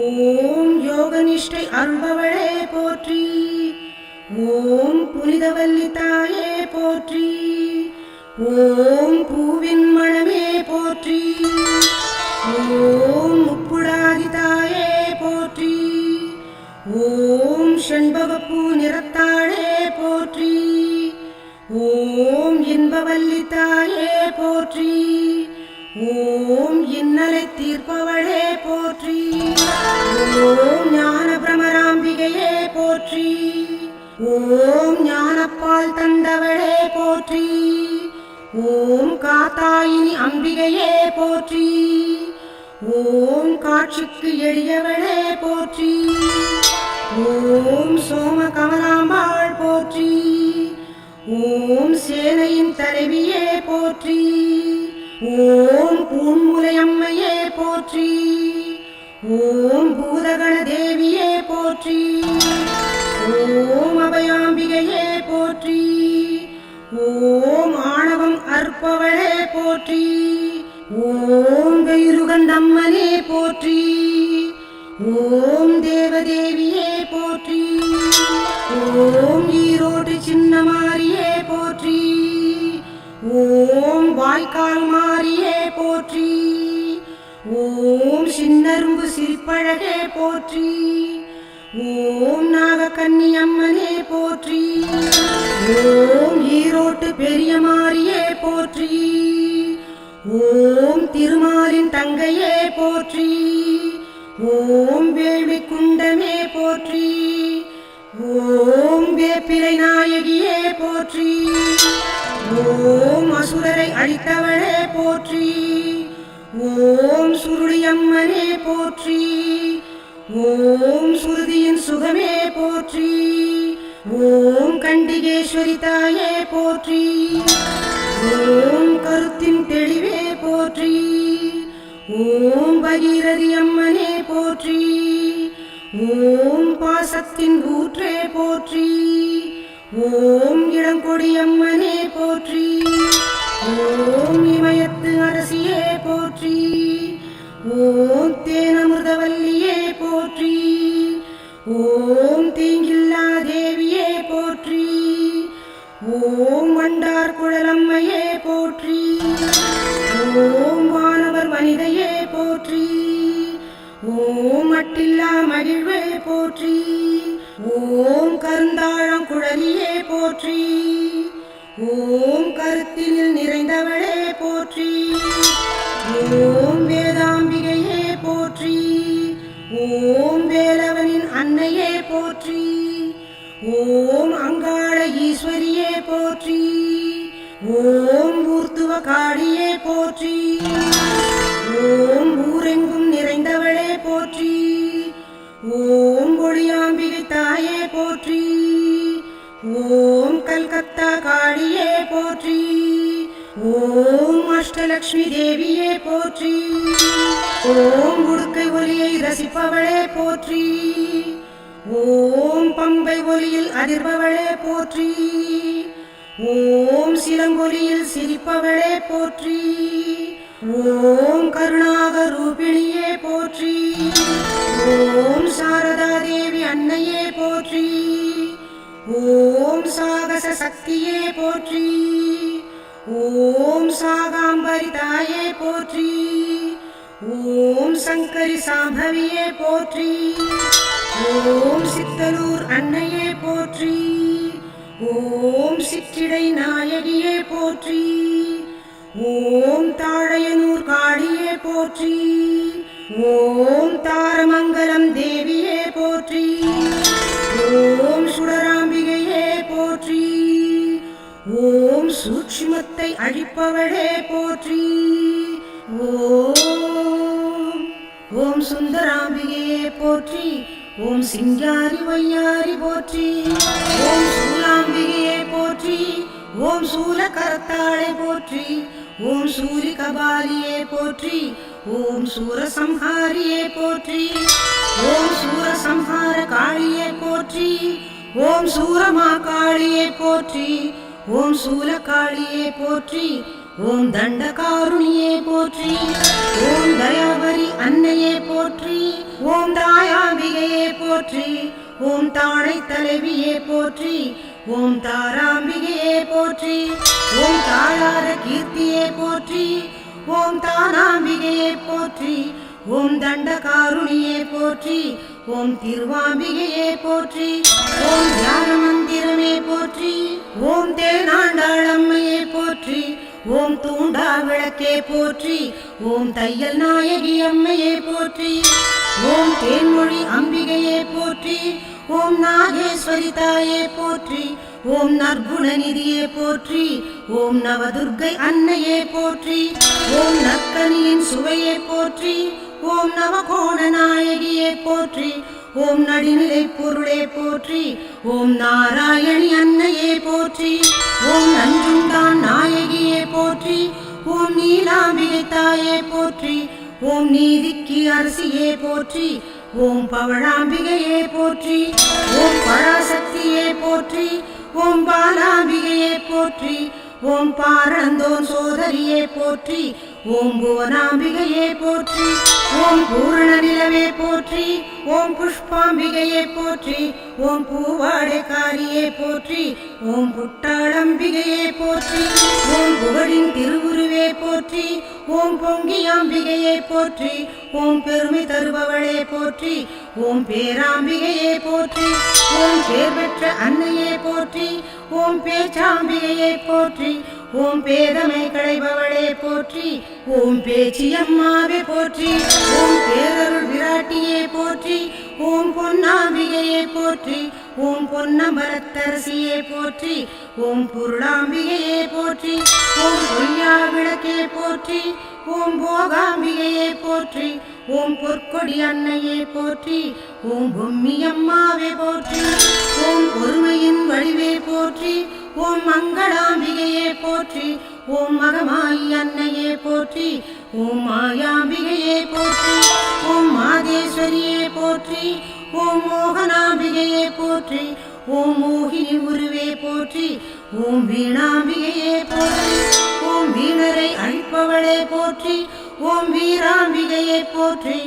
ஓம் யோகநிஷ்டை அருள்பவளே போற்றி. ஓம் புனிதவல்லி தாயே போற்றி. ஓம் பூவின் மணமே போற்றி. ஓம் முப்புடாதி தாயே போற்றி. ஓம் செண்பகப்பூ நிறத்தாளே போற்றி. ஓம் இன்பவல்லி தாயே போற்றி. ஓம் இன்னலை தீர்ப்பவளே போற்றி. ஓம் ஞான பிரமராம்பிகையே போற்றி. ஓம் ஞானப்பால் தந்தவளே போற்றி. ஓம் காத்தாயினி அம்பிகையே போற்றி. ஓம் காட்சிக்கு எளியவளே போற்றி. ஓம் சோம கமலாம்பாள் போற்றி. ஓம் சேனையின் தலைவியே போற்றி. ஓம் பூன்முலையம்மையே போற்றி. ஓம் பூதகண தேவியே போற்றி. ஓம் அபயாம்பிகையே போற்றி. ஓம் ஆணவம் அற்பவளே போற்றி. ஓம் வெயிலுகந்தம்மனே போற்றி. ஓம் தேவதேவியே போற்றி. ஓம் ஈரோட்டு சின்னமாரியே போற்றி. ஓம் வாய்க்கால் மாரியே போற்றி. ஓம் சின்னரும்பு சிரிப்பழகே போற்றி. ஓம் நாகக்கன்னியம்மனே போற்றி. ஓம் ஈரோட்டு பெரிய மாரியே போற்றி. ஓம் திருமாலின் தங்கையே போற்றி. ஓம் வேள்வி குண்டமே போற்றி. ஓம் வேப்பிலை நாயகியே போற்றி. ஓம் அசுரரை அழித்தவளே போற்றி. ஓம் சுருளியம்மனே போற்றி. ஓம் சுருதியின் சுகமே போற்றி. ஓம் கண்டிகேஸ்வரி தாயே போற்றி. ஓம் கருத்தின் தெளிவே போற்றி. ஓம் பகீரதி அம்மனே போற்றி. ஓம் பாசத்தின் ஊற்றே போற்றி. ஓம் இளங்கொடியம்மனே போற்றி. ஓம் இமயத்து அரசியே போற்றி. ஓம் தேனமிர்தவல்லியே போற்றி. ஓம் தீங்கில்லா தேவியே போற்றி. ஓம் வண்டார் குழலம்மையே போற்றி. ஓம் வானவர் வனிதையே போற்றி. ஓம் மட்டில்லா மகிழ்வே போற்றி. ஓம் கருந்தாழங்குழலியே போற்றி. ஓம் கருத்தினில் நிறைந்தவளே போற்றி. ஓம் வேதாம்பிகையே போற்றி. ஓம் வேலவனின் அன்னையே போற்றி. ஓம் போற்றி. ஓம் ஊர்த்துவ காளியே போற்றி. ஓம் ஊரெங்கும் நிறைந்தவளே போற்றி. ஓம் ஒளியாம்பிகை தாயே போற்றி. ஓம் கல்கத்தா காளியே போற்றி. ஓம் அஷ்டலக்ஷ்மி தேவியே போற்றி. ஓம் உடுக்கை ஒலியை ரசிப்பவளே போற்றி. ஓம் பம்பை ஒலியில் அதிர்பவளே போற்றி. ஓம் சிலங்கொலியில் சிரிப்பவளே போற்றி. ஓம் கருணாக ரூபிணியே போற்றி. ஓம் சாரதா தேவி அன்னையே போற்றி. ஓம் சாகச சக்தியே போற்றி. ஓம் சாகாம்பரி தாயே போற்றி. ஓம் சங்கரி சாம்பவியே போற்றி. ஓம் சித்தலூர் அன்னையே போற்றி. ஓம் சிற்றிடை நாயகியே போற்றி. ஓம் தாழையனூர் காளியே போற்றி. ஓம் தாரமங்கலம் தேவியே போற்றி. ஓம் சுடராம்பிகையே போற்றி. ஓம் சூட்சுமத்தை அழிப்பவளே போற்றி. ஓம் சுந்தராம்பிகையே போற்றி. ஓம் சிங்காரி வையாரி போற்றி. ஓம் சூலாம்பிகையே போற்றி. ஓம் சூலகரத்தாளை போற்றி. ஓம் சூரி கபாலியே போற்றி. ஓம் சூரசம்ஹாரியே போற்றி. ஓம் சூரசம்ஹார காளியே போற்றி. ஓம் சூரமா காளியே போற்றி. ஓம் சூலகாளியே போற்றி. ஓம் தண்டகாருணியே போற்றி. ஓம் தயாவரி அன்னையே போற்றி. ஓம் தாயாம்பிகையே போற்றி. ஓம் தாழை தலைவியே போற்றி. ஓம் தாராம்பிகையே போற்றி. ஓம் தாளார கீர்த்தியே போற்றி. ஓம் தானாம்பிகையே போற்றி. ஓம் தண்டகாருணியே போற்றி. ஓம் திருவாம்பிகையே போற்றி. ஓம் தியான மந்திரமே போற்றி. ஓம் தேனாண்டாளம்மையே போற்றி. ஓம் தூண்டா விளக்கே போற்றி. ஓம் தையல் நாயகி அம்மையே போற்றி. ஓம் தேன்மொழி அம்பிகையே போற்றி. ஓம் நாகேஸ்வரி தாயே போற்றி. ஓம் நற்குணநிதியே போற்றி. ஓம் நவதுர்க்கை அன்னையே போற்றி. ஓம் நற்கனியின் சுவையே போற்றி. ஓம் நவகோண நாயகியே போற்றி. ஓம் நடுநிலை பொருளே போற்றி. ஓம் நாராயணி அன்னையே போற்றி. ஓம் நஞ்சுண்டான் நாயகியே போற்றி. ஓம் நீலாம்பிகை தாயே போற்றி. ஓம் நீதிக்கு அரசியே போற்றி. ஓம் பவழாம்பிகையே போற்றி. ஓம் பராசக்தியே போற்றி. ஓம் பாலாம்பிகையே போற்றி. ஓம் பாரந்தோன் சோதரியே போற்றி. ஓம் புவனாம்பிகையே போற்றி. ஓம் பூரண நிலவே போற்றி. ஓம் புஷ்பாம்பிகையே போற்றி. ஓம் பூவாடைக்காரியே போற்றி. ஓம் புட்டாளம்பிகையே போற்றி. ஓம் புகழின் திருவுருவே போற்றி. ஓம் பொங்கியாம்பிகையே போற்றி. ஓம் பெருமை தருபவளே போற்றி. ஓம் பேராம்பிகையே போற்றி. ஓம் பேர் பெற்ற அன்னையே போற்றி. ஓம் பேச்சாம்பிகையே போற்றி. ஓம் பேதமை களைபவளே போற்றி. ஓம் பேச்சியம்மாவே போற்றி. ஓம் பேரருள் விராட்டியே போற்றி. ஓம் பொன்னாம்பிகையே போற்றி. ஓம் பொன்னம்பலத்தரசியே போற்றி. ஓம் பொருளாம்பிகையே போற்றி. ஓம் பொய்யா விளக்கே போற்றி. ஓம் போகாம்பிகையே போற்றி. ஓம் பொற்கொடி அன்னையே போற்றி. ஓம் பொம்மியம்மாவே போற்றி. ஓம் பொறுமையின் வடிவே போற்றி. ஓம் மங்களாம்பிகையே போற்றி. ஓம் மகமாயி அன்னையே போற்றி. ஓம் மாயாம்பிகையே போற்றி. ஓம் மாதேஸ்வரியே போற்றி. ஓம் மோகனாம்பிகையே போற்றி. ஓம் மோகினி உருவே போற்றி. ஓம் வீணாம்பிகையே போற்றி. ஓம் வீணரை அழிப்பவளே போற்றி. ஓம் வீராம்பிகையே போற்றி.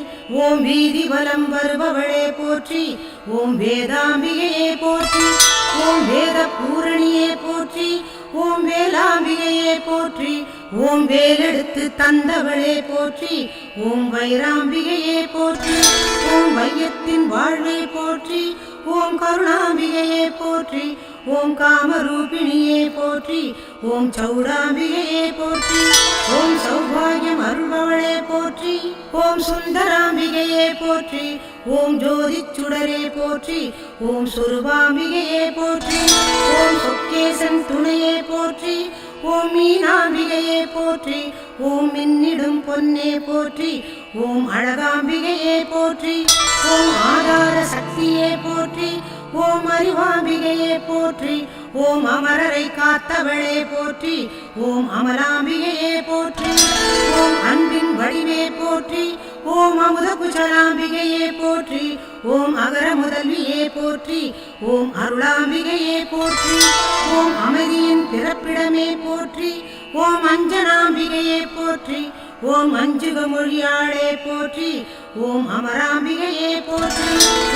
ஓம் வீதி வலம் வருபவளே போற்றி. ஓம் வேதாம்பிகையே போற்றி. ஓம் வேத பூரணியே போற்றி. ஓம் வேலாம்பிகையே போற்றி. ஓம் வேலெடுத்து தந்தவளே போற்றி. ஓம் வைராம்பிகையே போற்றி. ஓம் வையத்தின் வாழ்வே போற்றி. ஓம் கருணாம்பிகையே போற்றி. ஓம் காமரூபிணியே போற்றி, ஓம் சௌடாம்பிகையே போற்றி, ஓம் சௌபாகியம் அருள்பவளே போற்றி, ஓம் சுந்தராம்பிகையே போற்றி, ஓம் ஜோதிச் சுடரே போற்றி, ஓம் சுரூபாம்பிகையே போற்றி, ஓம் சொக்கேசன் துணையே போற்றி, ஓம் மீனாம்பிகையே போற்றி, ஓம் மின்னிடும் பொன்னே போற்றி, ஓம் அழகாம்பிகையே போற்றி, ஓம் ஆதார சக்தியே போற்றி, ஓம் அறிவாம்பிகையே போற்றி, ஓம் அமரரை காத்தவளே போற்றி, ஓம் அமலாம்பிகையே போற்றி, ஓம் அன்பின் வடிவே போற்றி, ஓம் அமுத குச்சலாம்பிகையே போற்றி, ஓம் அகர முதல்வியே போற்றி, ஓம் அருளாம்பிகையே போற்றி, ஓம் அமைதியின் பிறப்பிடமே போற்றி, ஓம் அஞ்சனாம்பிகையே போற்றி, ஓம் அஞ்சுக மொழியாளே போற்றி, ஓம் அமராம்பிகையே போற்றி,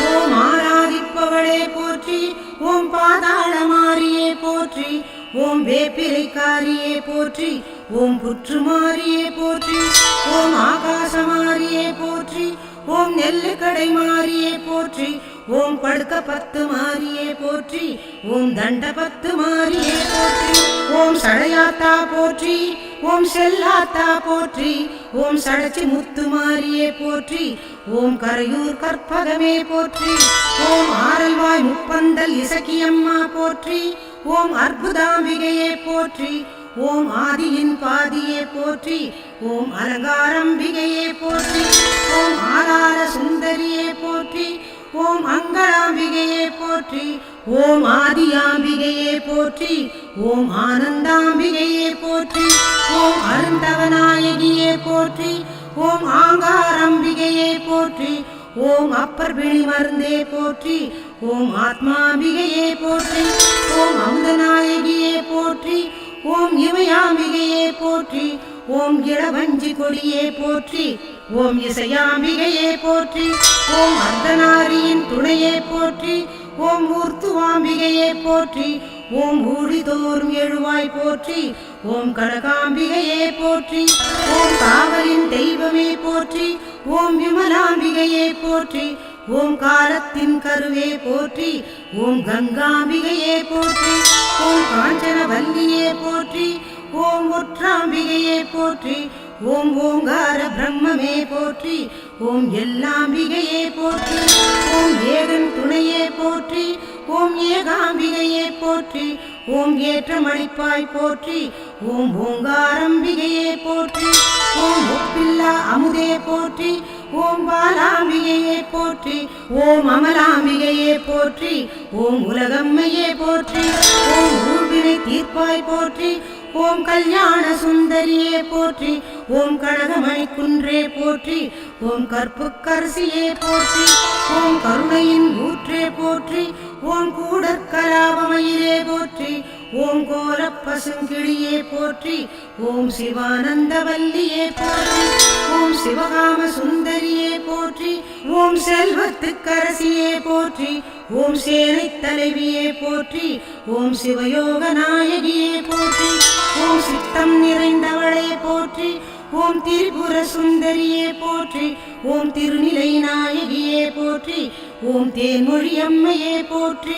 ஓம் ஆராதிப்பவளே போற்றி, ஓம் பாதாளமாரியே போற்றி, ஓம் வேப்பிலைக்காரியே போற்றி, ஓம் புற்றுமாரியே போற்றி, ஓம் ஆகாசமாரியே போற்றி, ஓம் நெல்லுக்கடை மாரியே போற்றி, ஓம் படுக்க பத்து மாரியே போற்றி, ஓம் தண்ட பத்து மாரியே போற்றி, ஓம் சடையாத்தா போற்றி, ஓம் செல்லாத்தா போற்றி, ஓம் சடச்சி முத்து மாரியே போற்றி, ஓம் கரையூர் கற்பகமே போற்றி, ஓம் ஆரல்வாய் முப்பந்தல் இசக்கியம்மா போற்றி, ஓம் அற்புதாம்பிகையே போற்றி, ஓம் ஆதியின் பாதியே போற்றி, ஓம் அலங்காரம்பிகையே போற்றி, ஓம் ஆதார சுந்தரியே போற்றி, ஓம் அங்களாம்பிகையே போற்றி, ஓம் ஆதியாம்பிகையே போற்றி, ஓம் ஆனந்தாம்பிகையே போற்றி, ஓம் அருந்தவநாயகியே போற்றி, ஓம் ஆங்காரம்பிகையே போற்றி, ஓம் அப்பர் பிணி மருந்தே போற்றி, ஓம் ஆத்மாம்பிகையே போற்றி, ஓம் அமுதநாயகியே போற்றி, ஓம் இமயாம்பிகையே போற்றி, ஓம் இளவஞ்சி கொடியே போற்றி, ஓம் இசையாம்பிகையே போற்றி, ஓம் அர்த்தநாரியின் துணையே போற்றி, ஓம் ஊர்த்துவாம்பிகையே போற்றி, ஓம் ஊழிதோறும் எழுவாய் போற்றி, ஓம் கனகாம்பிகையே போற்றி, ஓம் காவலின் தெய்வமே போற்றி, ஓம் விமலாம்பிகையே போற்றி, ஓம் காலத்தின் கருவே போற்றி, ஓம் கங்காம்பிகையே போற்றி, ஓம் காஞ்சனவல்லியே போற்றி, ஓம் ஒற்றாம்பிகையே போற்றி, ஓம் ஓங்கார பிரம்மமே போற்றி, ஓம் எல்லாம்பிகையே போற்றி, ஓம் ஏகன் துணையே போற்றி, ஓம் ஏகாம்பிகையே போற்றி, ஓம் ஏற்றமளிப்பாய் போற்றி, ஓம் ஓங்காரம்பிகையே போற்றி, ஓம் ஒப்பில்லா அமுதே போற்றி, ஓம் பாலாம்பிகையே போற்றி, ஓம் அமலாம்பிகையே போற்றி, ஓம் உலகம்மையே போற்றி, ஓம் ஊழ்வினை தீர்ப்பாய் போற்றி, ஓம் கல்யாண சுந்தரியே போற்றி, ஓம் கனகமணி குன்றே போற்றி, ஓம் கற்புக்கரசியே போற்றி, ஓம் கருணையின் ஊற்றே போற்றி, ஓம் கூடற்கலாபமயிலே போற்றி, ஓம் கோலப் பசுங்கிளியே போற்றி, ஓம் சிவானந்தவல்லியே போற்றி, ஓம் சிவகாம சுந்தரியே போற்றி, ஓம் செல்வத்துக்கரசியே போற்றி, ஓம் சேனை தலைவியே போற்றி, ஓம் சிவயோக நாயகியே போற்றி, ஓம் சித்தம் நிறைந்தவளே போற்றி, ஓம் திரிபுர சுந்தரியே போற்றி, ஓம் திருநிலை நாயகியே போற்றி, ஓம் தேன்மொழி அம்மையே போற்றி,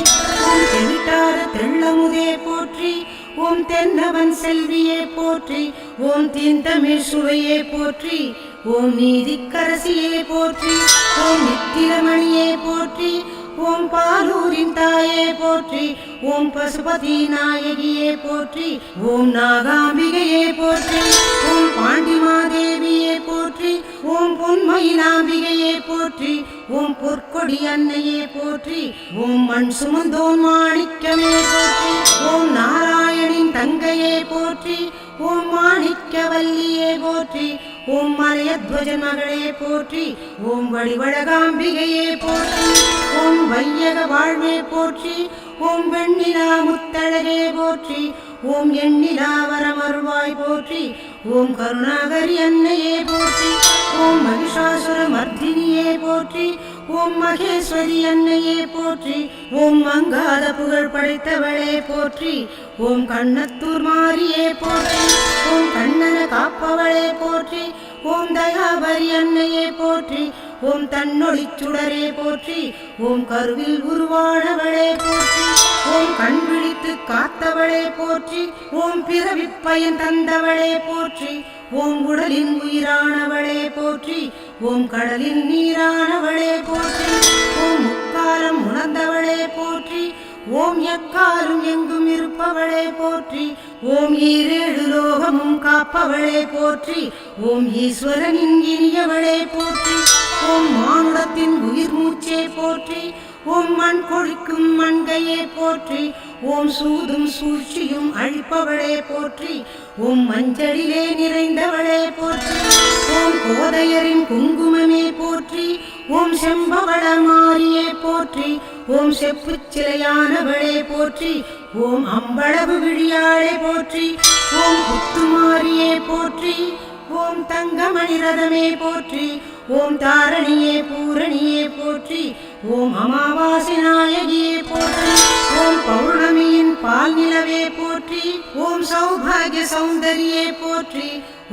ஓம் தெவிட்டார தெள்ளமுதே போற்றி, ஓம் தென்னவன் செல்வியே போற்றி, ஓம் தீந்தமிழ் சுவையே போற்றி, ஓம் நீதிக்கரசியே போற்றி, ஓம் நித்திரமணியே போற்றி, ஓம் பாலூரின் தாயே போற்றி, ஓம் பசுபதி நாயகியே போற்றி, ஓம் நாகாம்பிகையே போற்றி, ஓம் பாண்டிமாதேவியே போற்றி, ஓம் பொன்மயிலாம்பிகையே போற்றி, ஓம் பொற்கொடி அன்னையே போற்றி, ஓம் மண் சுமந்தோன் மாணிக்கமே போற்றி, ஓம் நாராயணின் தங்கையே போற்றி, ஓம் மாணிக்கவல்லியே போற்றி, ஓம் மலையத்வஜன் மகளே போற்றி, ஓம் வடிவழகாம்பிகையே போற்றி, ஓம் வையக வாழ்வே போற்றி, ஓம் வெண்ணிலா முத்தழகே போற்றி, ஓம் எண்ணிலா வரமருள்வாய் போற்றி, ஓம் கருணாகரி அன்னையே போற்றி, ஓம் மகிஷாசுர மர்தினியே போற்றி, ஓம் மகேஸ்வரி அன்னையே போற்றி, ஓம் மங்காத புகழ் படைத்தவளே போற்றி, ஓம் கண்ணத்தூர் மாரியே போற்றி, ஓம் கண்ணன காப்பவளே போற்றி, ஓம் தயாபரி அன்னையே போற்றி, ஓம் தன்னொளிச் சுடரே போற்றி, ஓம் கருவில் உருவானவளே போற்றி, ஓம் கண் விழித்து காத்தவளே போற்றி, ஓம் பிறவிப் பயன் தந்தவளே போற்றி, ஓம் உடலின் உயிரானவளே போற்றி, ஓம் கடலின் நீரானவளே போற்றி, ஓம் முக்காலம் உணர்ந்தவளே போற்றி, ஓம் எக்காலும் எங்கும் இருப்பவளே போற்றி, ஓம் ஈரேழு லோகமும் காப்பவளே போற்றி, ஓம் ஈஸ்வரனின் இனியவளே போற்றி, ஓம் மானுடத்தின் உயிர் மூச்சே போற்றி, ஓம் மண் கொழிக்கும் மண்கையே போற்றி, ஓம் சூதும் சூழ்ச்சியும் அழிப்பவளே போற்றி, ஓம் மஞ்சளிலே நிறைந்தவளே போற்றி, ஓம் கோதையரின் குங்குமமே போற்றி, ஓம் செம்பவள மாரியே போற்றி, ஓம் செப்புச் சிலையானவளே போற்றி, ஓம் அம்பளவு விழியாளே போற்றி, ஓம் புத்துமாரியே போற்றி, ஓம் தங்கமணி ரதமே போற்றி, ஓம் தாரணியே பூரணியே போற்றி, ஓம் அமாவாசை நாயகியே போற்றி, ஓம் பௌர்ணமியின் பால் நிலவே போற்றி, ஓம் சௌபாகிய சௌந்தரியே போற்றி,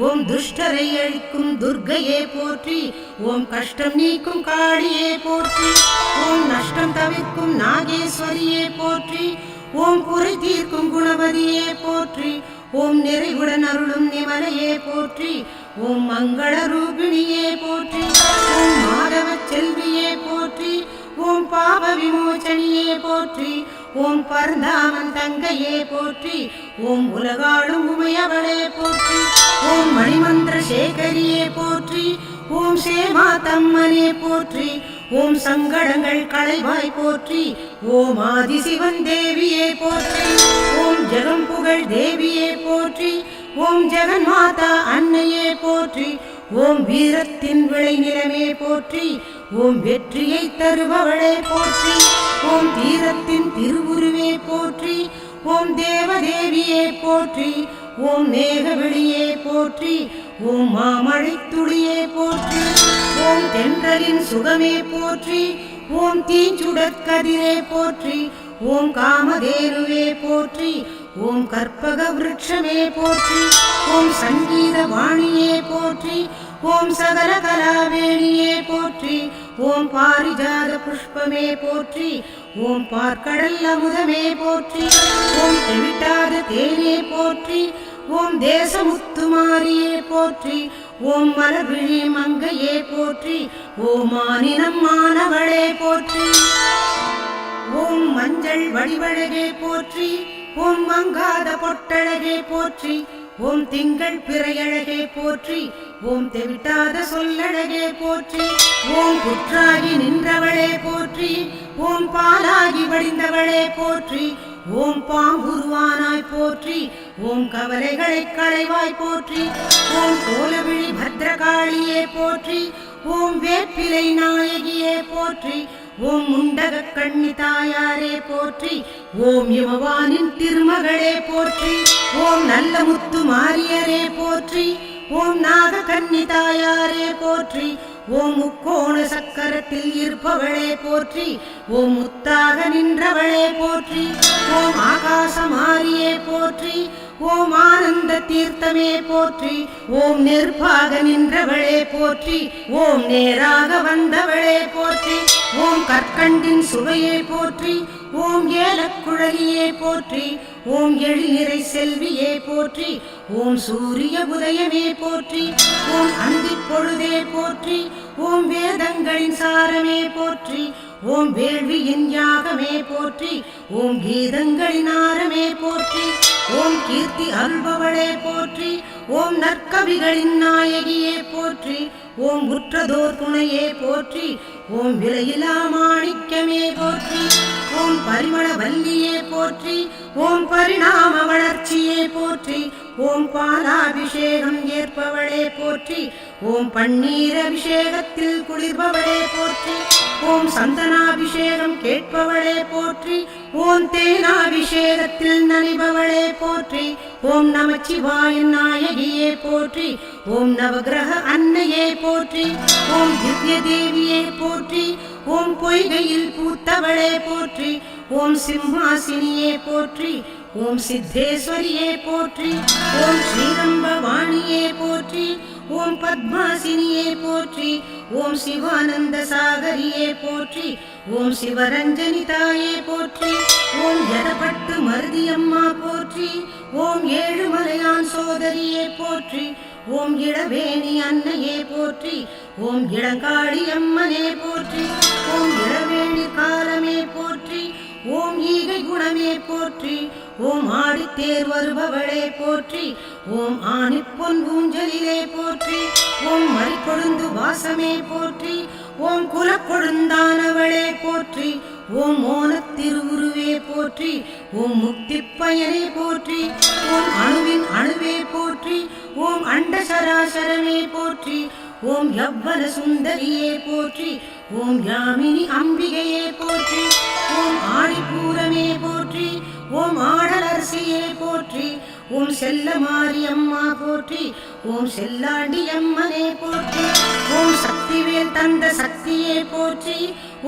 ஓம் துஷ்டரை அழிக்கும் துர்க்கையே போற்றி, ஓம் கஷ்டம் நீக்கும் காளியே போற்றி, ஓம் நஷ்டம் தவிர்க்கும் நாகேஸ்வரியே போற்றி, ஓம் குறை தீர்க்கும் குணவதியே போற்றி, ஓம் நிறைவுடன் அருளும் நிமலையே போற்றி, ஓம் மங்கள ரூபிணியே போற்றி, ஓம் மாதவ செல்வியே போற்றி, ஓம் பாப விமோச்சனியே போற்றி, ஓம் பரந்தாமன் தங்கையே போற்றி, ஓம் உலகாளும் உமையவளே போற்றி, ஓம் மணிமந்திர சேகரியே போற்றி, ஓம் சேமாத்தம்மனே போற்றி, ஓம் சங்கடங்கள் களைவாய் போற்றி, ஓம் ஆதிசிவன் தேவியே போற்றி, ஓம் ஜெகம் புகழ் தேவியே போற்றி, ஓம் ஜெகன் மாதா அன்னையே போற்றி, ஓம் வீரத்தின் விளைநிலமே போற்றி, ஓம் வெற்றியை தருபவளே போற்றி, ஓம் தீரத்தின் திருவுருவே போற்றி, ஓம் தேவதேவியே போற்றி, ஓம் மேகவெளியே போற்றி, ஓம் மாமழை துளியே போற்றி, ஓம் தென்றலின் சுகமே போற்றி, ஓம் தீஞ்சுடற்கதிரே போற்றி, ஓம் காமதேனுவே போற்றி, ஓம் கற்பக விருட்சமே போற்றி, ஓம் சங்கீத வாணியே போற்றி, ஓம் சகல கலாவேணியே போற்றி, ஓம் பாரிஜாத புஷ்பமே போற்றி, ஓம் பார்க்கடல் அமுதமே போற்றி, ஓம் தெவிட்டாத தேனே போற்றி, ஓம் தேசமுத்துமாரியே போற்றி, ஓம் மலர்விழி மங்கையே போற்றி, ஓம் மானினம் மானவளே போற்றி, ஓம் மஞ்சள் வடிவழகே போற்றி, ஓம் மங்காத பொட்டழகே போற்றி, ஓம் திங்கள் பிறையழகே போற்றி, ஓம் தெவிட்டாத சொல்லழகே போற்றி, ஓம் புற்றாகி நின்றவளே போற்றி, ஓம் பாலாகி வடிந்தவளே போற்றி, ஓம் பாம்புருவானாய் போற்றி, ஓம் கவலைகளை களைவாய் போற்றி, ஓம் கோலவிழி பத்ரகாளியே போற்றி, ஓம் வேப்பிலை நாயகியே போற்றி, ஓம் முண்டக கண்ணி தாயாரே போற்றி, ஓம் யுமவானின் திருமகளே போற்றி, ஓம் நல்ல முத்து மாரியரே போற்றி, ஓம் நாக கன்னி தாயாரே போற்றி, ஓம் முக்கோண சக்கரத்தில் இருப்பவளே போற்றி, ஓம் முத்தாக நின்றவளே போற்றி, ஓம் ஆகாச மாரியே போற்றி, ஓம் ஆனந்த தீர்த்தமே போற்றி, ஓம் நெருப்பாக நின்றவளே போற்றி, ஓம் நேராக வந்தவளே போற்றி, ஓம் கற்கண்டின் சுவையே போற்றி, ஓம் ஏலக்குழலியே போற்றி, ஓம் எழில்நிறை செல்வியே போற்றி, ஓம் சூரிய உதயமே போற்றி, ஓம் அந்திப் பொழுதே போற்றி, ஓம் வேதங்களின் சாரமே போற்றி, ஓம் வேள்வியின் யாகமே போற்றி, ஓம் கீதங்களின் ஆரமே போற்றி, ஓம் கீர்த்தி அருள்பவளே போற்றி, ஓம் நற்கவிகளின் நாயகியே போற்றி, ஓம் உற்றதோர் துணையே போற்றி, ஓம் விலையிலா மாணிக்கமே போற்றி, ஓம் பரிமள வல்லியே போற்றி, ஓம் பரிணாம வளர்ச்சியே போற்றி, ஓம் பாலாபிஷேகம் ஏற்பவளே போற்றி, ஓம் பன்னீர் அபிஷேகத்தில் குளிர்பவளே போற்றி, ஓம் சந்தனாபிஷேகம் கேட்பவளே போற்றி, ஓம் தேனாபிஷேகத்தில் நனிபவளே போற்றி, ஓம் நமச்சிவாய நாயகியே போற்றி, ஓம் நவகிரக அன்னையே போற்றி, ஓம் திவ்ய தேவியே போற்றி, ஓம் பொய்கையில் பூத்தவளே போற்றி, ஓம் சிம்ஹாசினியே போற்றி, ஓம் சித்தேஸ்வரியே போற்றி, ஓம் ஸ்ரீரம்ப வாணியே போற்றி, ஓம் பத்மாசினியே போற்றி, ஓம் சிவானந்த சாகரியே போற்றி, ஓம் சிவரஞ்சனி தாயே போற்றி, ஓம் எடப்பட்டு மருதியம்மா போற்றி, ஓம் ஏழுமலையான் சோதரியே போற்றி, ஓம் இளவேணி அன்னையே போற்றி, ஓம் இளங்காளி அம்மனே போற்றி, ஓம் இளவேணி காலமே போற்றி, ஓம் ஈகை குணமே போற்றி, ஓம் ஆடித்தேர் வருபவளே போற்றி, ஓம் ஆணிப்பொன் ஊஞ்சலிலே போற்றி, ஓம் மறிக்கொழுந்து வாசமே போற்றி, ஓம் குலக்கொழுந்தானவளே போற்றி, ஓம் மோனத் திருவுருவே போற்றி, ஓம் முக்தி பயனே போற்றி, ஓம் அணுவின் அணுவே போற்றி, ஓம் அண்ட சராசரமே போற்றி, ஓம் யவ்வன சுந்தரியே போற்றி, ஓம் யாமினி அம்பிகையே போற்றி, ஓம் ஆடிப்பூரமே போற்றி, ஓம் ஆடலரசியே போற்றி, ஓம் செல்ல மாரியம்மா போற்றி, ஓம் செல்லாண்டி அம்மனே போற்றி, ஓம் சக்திவேல் தந்த சக்தியே போற்றி,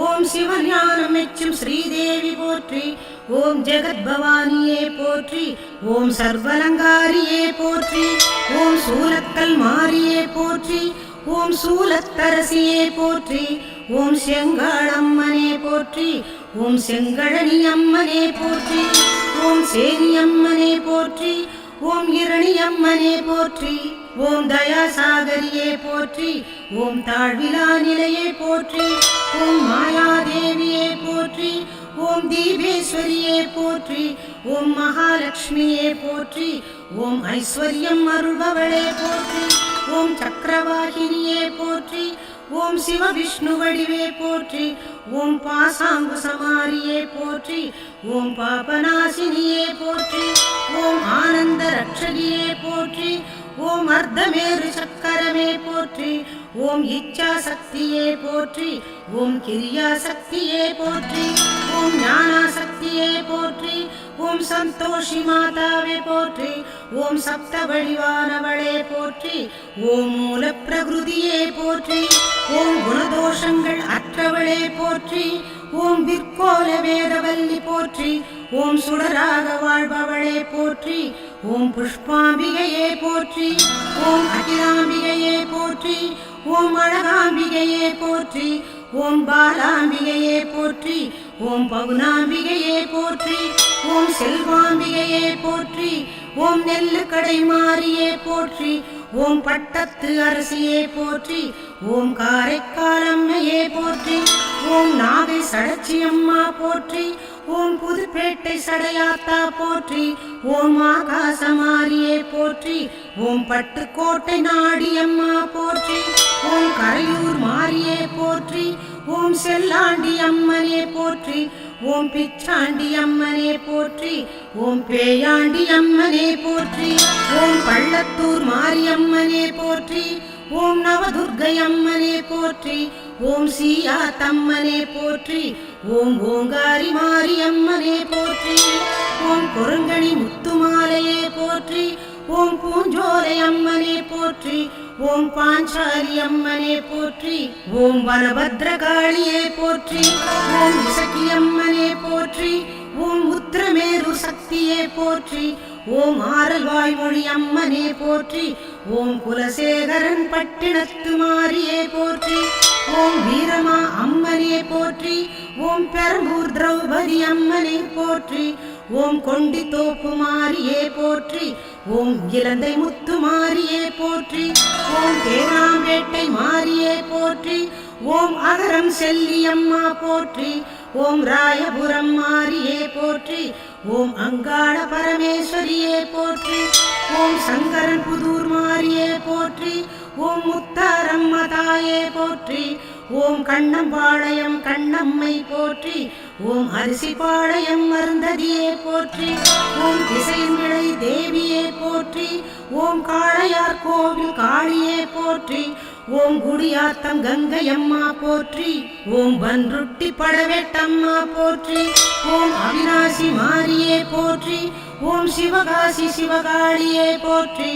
ஓம் சிவஞானம் மெச்சும் ஸ்ரீதேவி போற்றி, ஓம் ஜெகத் பவானியே போற்றி, ஓம் சர்வலங்காரியே போற்றி, ஓம் சூலக்கல் மாரியே போற்றி, ஓம் சூலத்தரசியே போற்றி, ஓம் செங்காளம்மனே போற்றி, ஓம் செங்கழனி அம்மனே போற்றி, ஓம் சேனி அம்மனே போற்றி, ஓம் இரணி அம்மனே போற்றி, ஓம் தயாசாகரியே போற்றி, ஓம் தாழ்விலா நிலையே போற்றி, ஓம் மாயாதேவியே போற்றி, ஓம் தீபேஸ்வரியே போற்றி, ஓம் மகாலட்சுமியே போற்றி, ஓம் ஐஸ்வர்யம் அருள்பவளே போற்றி, ஓம் சக்கரவாகினியே போற்றி, ஓம் சிவ விஷ்ணு வடிவே போற்றி, ஓம் பாசாங்கு சமாரியே போற்றி, ஓம் பாபநாசினியே போற்றி, ஓம் ஆனந்த ரட்சகியே போற்றி, ஓம் அர்த்தமேரு சக்கரமே போற்றி, ஓம் இச்சா சக்தியே போற்றி, ஓம் கிரியா சக்தியே போற்றி, ஓம் ஞானா சக்தியே போற்றி, ஓம் சந்தோஷி மாதாவே போற்றி, ஓம் சப்த வடிவானவளே போற்றி, ஓம் மூல பிரகிருதியே போற்றி, ஓம் குணதோஷங்கள் அற்றவளே போற்றி, ஓம் விற்கோல வேதவல்லி போற்றி, ஓம் சுடராக வாழ்பவளே போற்றி, ஓம் புஷ்பாம்பிகையே போற்றி, ஓம் அகிலாம்பிகையே போற்றி, ஓம் அழகாம்பிகையே போற்றி, ஓம் பாலாம்பிகையே போற்றி, ஓம் பவுனாம்பிகையே போற்றி, ஓம் செல்வாம்பிகையே போற்றி, ஓம் நெல்லு கடை மாரியே போற்றி, ஓம் பட்டத்து அரசியே போற்றி, ஓம் காரைக்காலம்மையே போற்றி, ஓம் நாகை சடச்சியம்மா போற்றி, ஓம் புதுப்பேட்டை சடையாத்தா போற்றி, ஓம் ஆகாசமாரியே போற்றி, ஓம் பட்டுக்கோட்டை நாடியம்மா போற்றி, ஓம் கரையூர் மாரியே போற்றி, ஓம் செல்லாண்டி அம்மனே போற்றி, ஓம் பிச்சாண்டி அம்மனே போற்றி, ஓம் பேயாண்டி அம்மனே போற்றி, ஓம் பள்ளத்தூர் மாரியம்மனே போற்றி, ஓம் நவதுர்கை அம்மனே போற்றி, ஓம் சீயா தம்மனே போற்றி, ஓம் ஓங்காரி மாரியம்மனே போற்றி, ஓம் கொருங்கணி முத்துமாலையே போற்றி, ஓம் பூஞ்சோலை அம்மனே போற்றி, ஓம் பாஞ்சாலி அம்மனே போற்றி, ஓம் வனபத்ரகாளியே போற்றி, ஓம் இசக்கி அம்மனே போற்றி, ஓம் உத்திரமேரு சக்தியே போற்றி, ஓம் ஆரல்வாய்மொழி அம்மனே போற்றி, ஓம் குலசேகரன் பட்டினத்து மாரியே போற்றி, ஓம் வீரமா அம்மனே போற்றி, ஓம் பெரம்பூர் திரௌபதி அம்மனே போற்றி, ஓம் கொண்டி தோப்பு மாரியே போற்றி, ஓம் இலந்தை முத்து மாரியே போற்றி, ஓம் தேனாம்பேட்டை மாரியே போற்றி, ஓம் அகரம் செல்லியம்மா போற்றி, ஓம் ராயபுரம் மாரியே போற்றி, ஓம் அங்காள பரமேஸ்வரியே போற்றி, ஓம் சங்கரன் புதூர் மாரியே போற்றி, ஓம் முத்தாரம்மா தாயே போற்றி, ஓம் கண்ணம்பாளையம் கண்ணம்மை போற்றி, ஓம் அரிசிபாளையம் மருந்ததியே போற்றி, ஓம் திசையின் விளை தேவியே போற்றி, ஓம் காளையார் கோவில் காளியே போற்றி, ஓம் குடியாத்தம் கங்கையம்மா போற்றி, ஓம் பன்ருட்டி படவேட்டம்மா போற்றி, ஓம் அவிநாசி மாரியே போற்றி, ஓம் சிவகாசி சிவகாளியே போற்றி,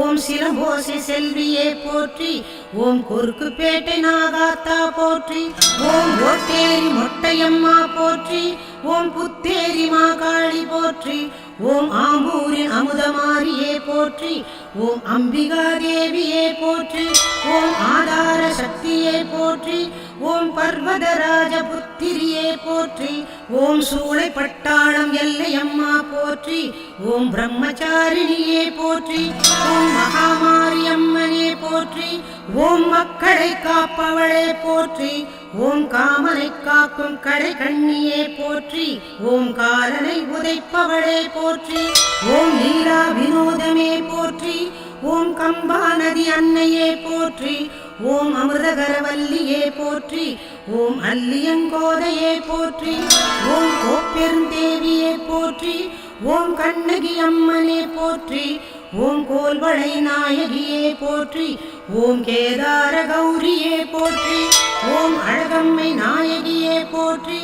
ஓம் சிலம்போசி செல்வியே போற்றி, ஓம் குறுக்குப்பேட்டை நாகாத்தா போற்றி, ஓம் ஓட்டேரி மொட்டையம்மா போற்றி, ஓம் புத்தேரி மாகாளி போற்றி, ஓம் ஆம்பூரின் அமுதமாரியே போற்றி. போற்றி. ஓம் அம்பிகா தேவியே போற்றி. ஓம் ஆதார சக்தியே போற்றி. ஓம் பர்வதராஜ புத்திரியே போற்றி. ஓம் சூளை பட்டாளம் எல்லையம்மா போற்றி. ஓம் பிரம்மச்சாரிணியே போற்றி. ஓம் மகாமாரியம்மனே போற்றி. ஓம் மக்களை காப்பவளே போற்றி. ஓம் காமனை காக்கும் கடை கண்ணியே போற்றி. ஓம் காலனை உதைப்பவளே போற்றி. ஓம் லீலா வினோதமே போற்றி. ஓம் கம்பா நதி அன்னையே போற்றி. ஓம் அமிர்தகரவல்லியே போற்றி. ஓம் அல்லியங்கோதையே போற்றி. ஓம் கோப்பெருந்தேவியே போற்றி. ஓம் கண்ணகி அம்மனே போற்றி. ஓம் கோல்வளை நாயகியே போற்றி. ஓம் கேதார கௌரியே போற்றி. ஓம் அழகம்மை நாயகியே போற்றி.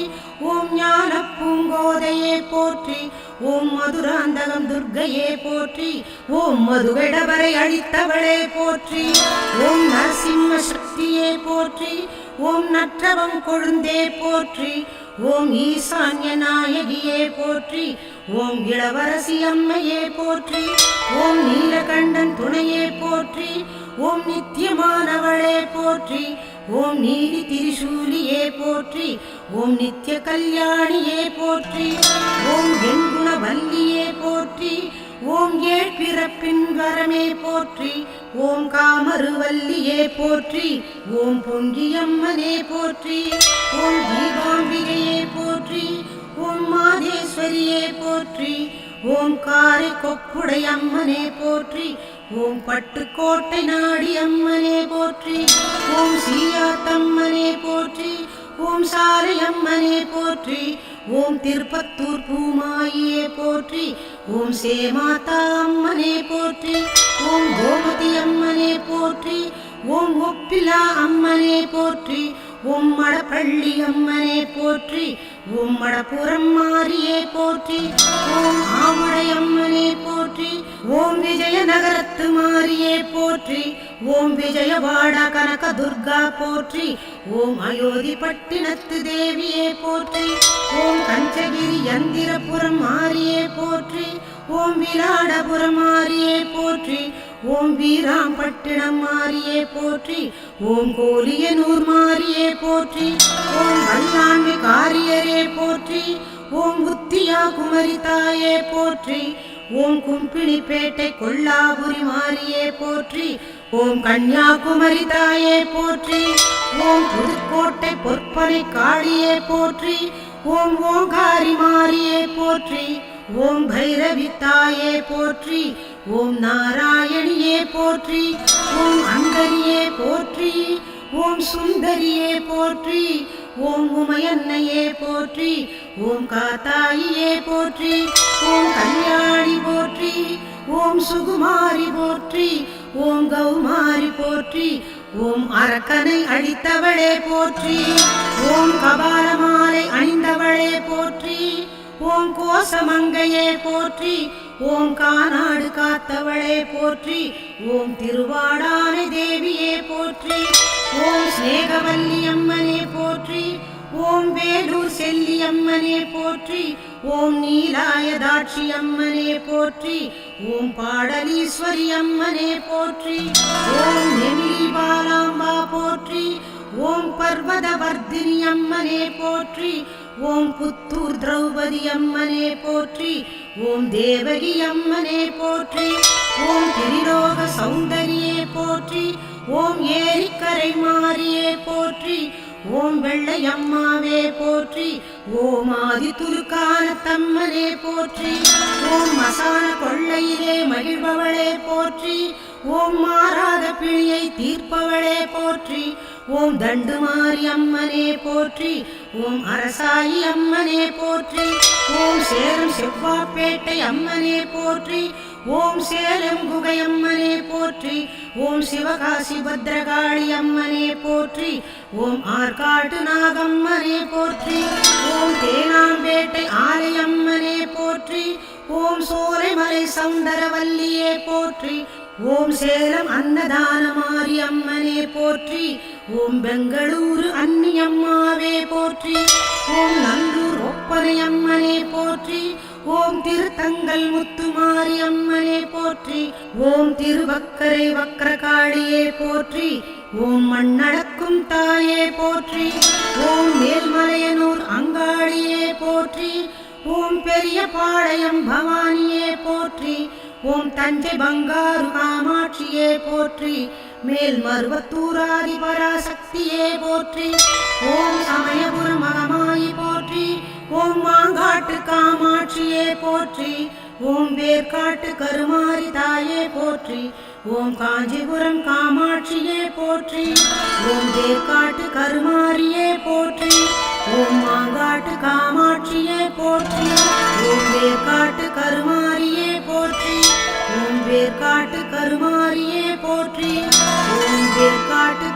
ஓம் ஞான பூங்கோதையே போற்றி. ஓம் மதுராந்தகம் துர்க்கையே போற்றி. ஓம் மதுகடவரை அழித்தவளே போற்றி. ஓம் நரசிம்ம சக்தியே போற்றி. ஓம் நற்றவம் கொழுந்தே போற்றி. ஓம் ஈசான்ய நாயகியே போற்றி. ஓம் இளவரசி அம்மையே போற்றி. ஓம் நீலகண்டன் துணையே போற்றி. ஓம் நித்தியமானவளே போற்றி. ஓம் நீதி திரிசூலியே போற்றி. ஓம் நித்திய கல்யாணியே போற்றி. ஓம் வெண்குணவல்லியே போற்றி. ஓம் ஏழ்பிறப்பின் வரமே போற்றி. ஓம் காமருவல்லியே போற்றி. ஓம் பொங்கியம்மனே போற்றி. ஓம் தீபாம்பிகையே போற்றி. ஓம் மாதேஸ்வரியே போற்றி. ஓம் காரை கொப்புடை அம்மனே போற்றி. ஓம் பட்டுக்கோட்டை நாடி அம்மனே போற்றி. ஓம் சீயாத்தம்மனே போற்றி. ஓம் சாலை அம்மனே போற்றி. ஓம் திருப்பத்தூர் பூமாயியே போற்றி. ஓம் சேமாதா அம்மனே போற்றி. ஓம் கோமதி அம்மனே போற்றி. ஓம் ஒப்பிலா அம்மனே போற்றி. ஓம் மடப்பள்ளி அம்மனே போற்றி. ஓம் மடப்புறம் மாரியே போற்றி. ஓம் ஆவுடை அம்மனே போற்றி. ஓம் விஜயநகரத்து மாரியே போற்றி. ஓம் விஜயவாட கனக துர்கா போற்றி. ஓம் அயோத்தி பட்டினத்து தேவியே போற்றி. ஓம் கஞ்சகிரி யந்திரபுரம் மாரியே போற்றி. ஓம் விராடபுரம் மாரியே போற்றி. ஓம் வீராம்பட்டினம் மாரியே போற்றி. ஓம் கோலியனூர் மாரியே போற்றி. ஓம் வல்லாண்மை காரியரே போற்றி. ஓம் உத்தியா குமரி தாயே போற்றி. ஓம் கும்பிணிப்பேட்டை கொல்லாபுரி மாரியே போற்றி. ஓம் கன்னியாகுமரி தாயே போற்றி. ஓம் புதுக்கோட்டை பொற்பனை காளியே போற்றி. ஓம் ஓங்காரி மாரியே போற்றி. ஓம் பைரவி தாயே போற்றி. ஓம் நாராயணியே போற்றி. ஓம் அந்தரியே போற்றி. ஓம் சுந்தரியே போற்றி. ஓம் உமையன்னையே போற்றி. ஓம் காத்தாயியே போற்றி. ஓம் கல்யாணி போற்றி. ஓம் சுகுமாரி போற்றி. ஓம் கௌமாரி போற்றி. ஓம் அரக்கனை அழித்தவளே போற்றி. ஓம் கபாலமாலை அணிந்தவளே போற்றி. ஓம் கோசமங்கையே போற்றி. ஓம் காநாடு காத்தவளே போற்றி. ஓம் திருவாடானை தேவியே போற்றி. ஓம் ஸ்நேகவல்லி அம்மனே போற்றி. ஓம் வேலூர் செல்லி அம்மனே போற்றி. ஓம் நீலாயதாட்சி அம்மனே போற்றி. ஓம் பாடலீஸ்வரி அம்மனே போற்றி. ஓம் நெமிலி பாலாம்பா போற்றி. ஓம் பர்வதவர்தினி அம்மனே போற்றி. ஓம் புத்தூர் திரௌபதி அம்மனே போற்றி. ஓம் தேவகி அம்மனே போற்றி. ஓம் திரிலோக சௌந்தரியே போற்றி. ஓம் ஏரிக்கரை மாரியே போற்றி. ஓம் வெள்ளையம்மாவே போற்றி. ஓம் ஆதி துலுக்கான தம்மனே போற்றி. ஓம் மசான கொள்ளையிலே மகிழ்பவளே போற்றி. ஓம் மாறாத பிழையை தீர்ப்பவளே போற்றி. ஓம் தண்டுமாரி அம்மனே போற்றி. ஓம் அரசாயி அம்மனே போற்றி. ஓம் சேலம் செவ்வாப்பேட்டை அம்மனே போற்றி. ஓம் சேலம் குகை அம்மனே போற்றி. ஓம் சிவகாசி பத்ரகாளி அம்மனே போற்றி. ஓம் ஆற்காட்டு நாகம்மனே போற்றி. ஓம் தேனாம்பேட்டை ஆலயம்மனே போற்றி. ஓம் சோலைமலை சௌந்தரவல்லியே போற்றி. ஓம் சேலம் அன்னதான மாரி அம்மனே போற்றி. ஓம் பெங்களூரு அன்னியம்மாவே போற்றி. ஓம் நல்லூர் ஒப்பனை அம்மனே போற்றி. ஓம் திருத்தங்கல் முத்துமாரி அம்மனே போற்றி. ஓம் திருவக்கரை வக்கரகாளியே போற்றி. ஓம் மண்ணடக்கும் தாயே போற்றி. ஓம் மேல்மலையனூர் அங்காளியே போற்றி. ஓம் பெரிய பாளையம் பவானியே போற்றி. ஓம் தஞ்சை பங்காரு காமாட்சியே போற்றி. மேல் மருவத்தூராதி பராசக்தியே போற்றி. ஓம் சமயபுரம் மகமாயி போற்றி. ஓம் மாங்காட்டு காமாட்சியே போற்றி. ஓம் வேர்காட்டு கருமாரி தாயே போற்றி. ஓம் காஞ்சிபுரம் காமாட்சியே போற்றி. ஓம் வேர்காட்டு கருமாரியே போற்றி. ஓம் மாங்காட்டு காமாட்சியே போற்றி. ஓம் வேர்காட்டு கருமாரியே போற்றி. ஓம் வேர்காட்டு கருமாரியே போற்றி. ஓம் வேர்காட்டு